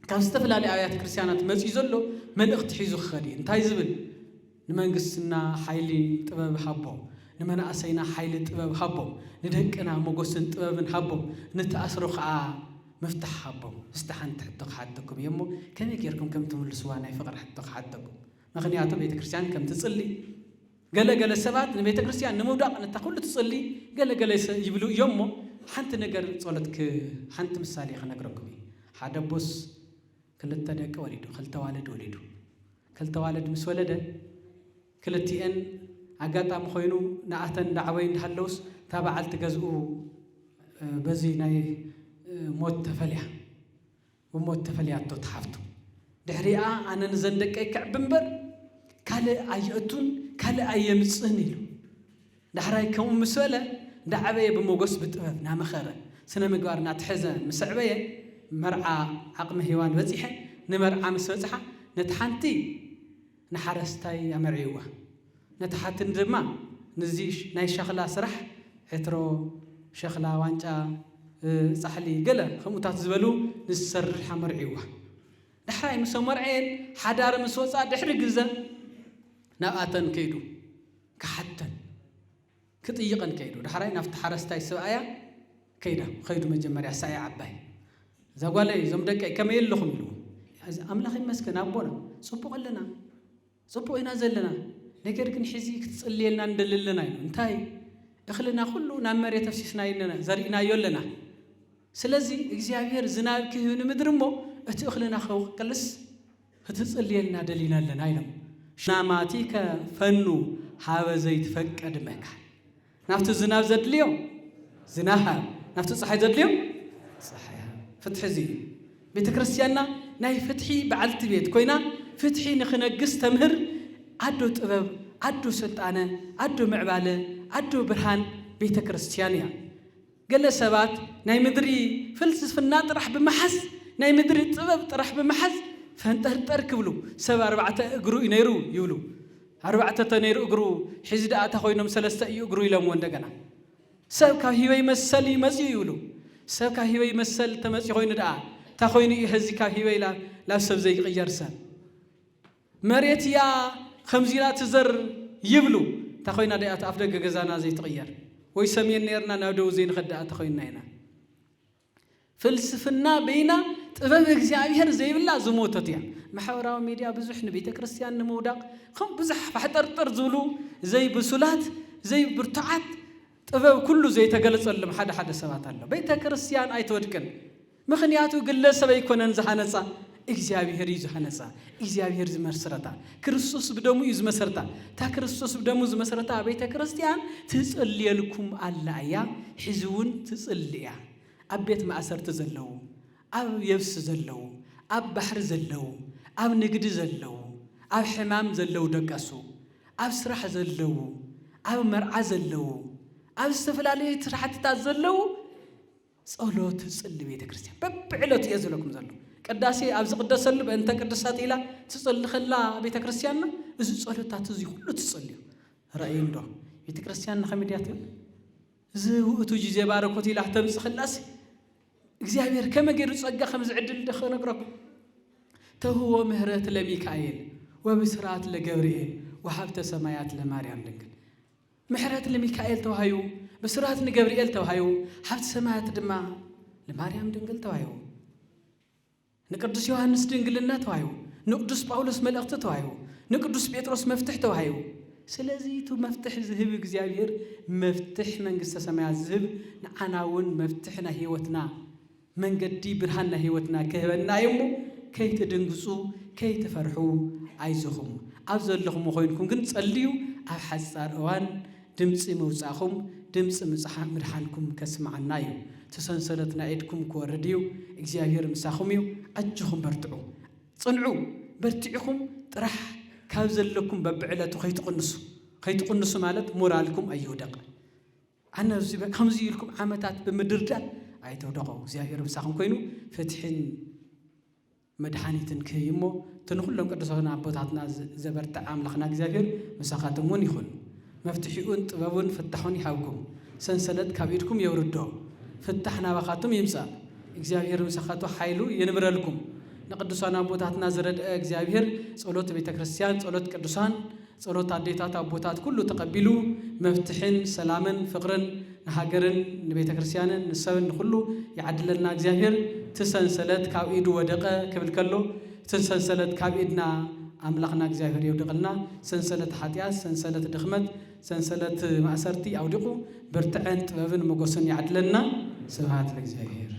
كاب استفلالي ايات كريستيانات مزي زلو ملእኽቲ ሒዙ خدي እንታይ ዝብል ንመንግስትና ኃይሊ ጥበብ ሃቦ ንመናእሰይና ኃይሊ ጥበብ ሃቦ ንደቅና ሞገስን ጥበብን ሃቦ ንተኣስሩ ከዓ መፍትሕ ሃቦ استحنت ሕቶ ሓተኩም የሞ ከመይ ጌርኩም ከም ትምልስዋ ናይ ፍቅር ሕቶ ሓተኩም ምክንያቱ ቤተ ክርስቲያን ከም ትጽሊ ገለገለ ሰባት ንቤተ ክርስቲያን ንምውዳቕ ነታ ኩሉ ትጽሊ ገለገለ ይብሉ የሞ ሓንቲ ነገር ጸሎትክ ሓንቲ ምሳሌ ክነግረኩም ሓደ ቦስ كلت دق وليدو خلت والد وليدو كلت والد مس ولده كلتين عقاطام خوينو نعتن دعوين هلوس تابعل تجزؤ بزي ناي موت تفليا وموت تفليا تحفتو دحريا انا نزندق كعبنبر كاله ايتون كاله ايمصنيلو دحراي كم مسوله دعبيه بموغس بطبب نامخره سنه مغارنا تحزن مسعبيه مرعى عقم هيوان بزيحه نمرعى مسوصحه نتحنتي نحرستاي امرعيوه نتحتن دما نزيش ناي شخلا سرح حترو شخلا وانجا صحلي قله خموتات زبلو نسرح مرعيوه دحراي مسو مرعين حدار مسوصا دحر غزا نااتن كيدو كحتن كطيقن كيدو دحراي نفت حرستاي سبايا كيدا خيدو مجمريا ساي عباي زغالي زمدك كما يلخم يلو املاخ يمسكن ابونا صبق لنا صبق اينا زلنا ነገር ግን ሒዚ ክትጽልየልና እንደልልና እዩ እንታይ እخلنا ሁሉ ናመረ ተፍሲስና ይነና ዘሪና ይለና ስለዚህ እግዚአብሔር ዝናብ ክህን ምድርሞ እቲ እخلنا ኸውቅልስ ክትጽልየልና ደሊናለና አይለም ናማቲከ ፈኑ ሃበ ዘይት ፈቀድ መካ ናፍቲ ዝናብ ዘድልዮ ዝናብ ናፍቲ ፀሓይ ዘድልዮ ፀሓይ ፍትሒ እዚ ቤተ ክርስቲያንና ናይ ፍትሒ በዓልቲ ቤት ኮይና ፍትሒ ንኽነግስ ተምህር ዓዶ ጥበብ ዓዶ ስልጣነ ዓዶ ምዕባለ ዓዶ ብርሃን ቤተ ክርስቲያን እያ ገለ ሰባት ናይ ምድሪ ፍልስፍና ጥራሕ ብምሓዝ ናይ ምድሪ ጥበብ ጥራሕ ብምሓዝ ፈንጠርጠር ክብሉ ሰብ 4 እግሩ ነይሩ ይብሉ 4 ተነይሩ እግሩ ሒዝ ደኣ ተኾይኖም 3 እዩ እግሩ ኢሎም እንደገና ሰብ ካብ ሂወይ መሰል ይመጽኡ ይብሉ ሰብ ካብ ሂወይ መሰል ተመጽ ኮይኑ ደኣ ተኾይኑ ይህዚ ካብ ሂወይ ላብ ሰብ ዘይቅየር ሰብ መሬት ያ ከምዚና ትዘር ይብሉ ተኾይና ደኣ ኣፍ ደገ ገዛና ዘይትቅየር ወይ ሰሜን ነርና ናብ ደቡብ ዘይንኸዳኣ ተኾይና ኢና ፍልስፍና በይና ጥበብ እግዚአብሔር ዘይብላ ዝሞተት እያ ማሕበራዊ ሚድያ ብዙሕ ንቤተ ክርስቲያን ንምውዳቕ ከም ብዙሕ ባሕጠርጥር ዝብሉ ዘይብሱላት ዘይብርቱዓት ጥበብ ኩሉ ዘይተገለጸሎም ሓደ ሰባት ኣሎ ቤተ ክርስቲያን ኣይትወድቅን ምኽንያቱ ግለሰብ ኣይኮነን ዝሃነጻ እግዚአብሔር እዩ ዝሃነጻ እግዚአብሔር ዝመሰረታ ክርስቶስ ብደሙ እዩ ዝመሰረታ ታ ክርስቶስ ብደሙ ዝመሰረታ ቤተ ክርስቲያን ትጽልየልኩም ኣላ እያ ሕዝውን ትጽልያ ኣብ ቤት ማእሰርቲ ዘለው ኣብ የብስ ዘለው ኣብ ባሕሪ ዘለው ኣብ ንግዲ ዘለው ኣብ ሕማም ዘለው ደቀሱ ኣብ ስራሕ ዘለው ኣብ መርዓ ዘለው ኣብ ዝተፈላለዩ ስራሕትታት ዘለው ጸሎት ትጽሊ ቤተ ክርስቲያን በብዕለቱ የዘለኩም ዘለው ቅዳሴ ኣብ ዝቅደሰሉ በእንተ ቅድሳት ኢላ ትጽሊ ኸላ ቤተ ክርስቲያንና እዚ ጸሎታት እዚ ሁሉ ትጽልዩ ረአይንዶ ቤተ ክርስቲያንና ከመዲያት እዚ ውእቱ ጊዜ ባረኮት ኢላ ተምጽ ኸላስ እግዚአብሔር ከመገሩ ጸጋ ከም ዝዕድል ደኸነግረኩም ተህዎ ምህረት ለሚካኤል ወብስራት ለገብርኤል ወሀብተ ሰማያት ለማርያም ድንግል ምህረት ለሚካኤል ተዋሃዩ በስራት ለገብርኤል ተዋሃዩ ሀብተ ሰማያት ድማ ለማርያም ድንግል ተዋሃዩ ንቅዱስ ዮሐንስ ድንግልና ተዋሃዩ ንቅዱስ ጳውሎስ መልእክት ተዋሃዩ ንቅዱስ ጴጥሮስ መፍትሕ ተዋሃዩ ስለዚህ ቱ መፍትሕ ዝህብ እግዚአብሔር መፍትሕ መንግስተ ሰማያት ዝህብ ንዓናውን መፍትሕና ህይወትና መንገዲ ብርሃንና ህይወትና ከህበና ይሙ ከይትድንግጹ ከይትፈርሑ አይዞኹም ኣብ ዘለኹም ኮይንኩም ግን ጸልዩ ኣብ ሓጻር እዋን ድምፂ መውጻኹም ድምፂ ምጽሓ ምድሓንኩም ከስማዓና እዩ ተሰንሰለትና ኢድኩም ክወርድዩ እግዚአብሔር ምሳኹም እዩ ኣጅኹም በርትዑ ጽንዑ በርትዑኹም ጥራሕ ካብ ዘለኩም በብዕለቱ ከይትቅንሱ ማለት ሞራልኩም ኣይውደቕ ኣነ ከምዚ ኢልኩም ዓመታት ብምድርዳር ኣይተውደቑ እግዚአብሔር ምሳኹም ኮይኑ ፍትሕን መድሓኒትን ክህይሞ ተንኩሎም ቅዱሳን ኣቦታትና ዘበርትዕ ኣምላኽና እግዚአብሔር ምሳኻትም እውን ይኹን መፍትሒኡን ጥበቡን ፍታሑን ይሃብኩም ሰንሰለት ካብ ኢድኩም የውርዶ ፍታሕ ናባኻትም ይምጻእ እግዚአብሔር ምሳኻቱ ሓይሉ ይንብረልኩም ንቅዱሳን ኣቦታትና ዝረድአ እግዚአብሔር ጸሎት ቤተ ክርስቲያን ጸሎት ቅዱሳን ጸሎት አዴታት አቦታት ኩሉ ተቀቢሉ መፍትሕን ሰላምን ፍቅርን ንሃገርን ንቤተ ክርስቲያንን ንሰብን ሁሉ ያዕድለና እግዚአብሔር ተሰንሰለት ካብ ኢዱ ወደቀ ክብል ከሎ ተሰንሰለት ካብ ኢድና አምላኽና እግዚአብሔር ይወድቀልና ሰንሰለት ኃጢአት ሰንሰለት ድኽመት ሰንሰለት ማእሰርቲ አውድቁ ብርትዕን ጥበብን ሞገስን ያዕድለና ስብሐት ለእግዚአብሔር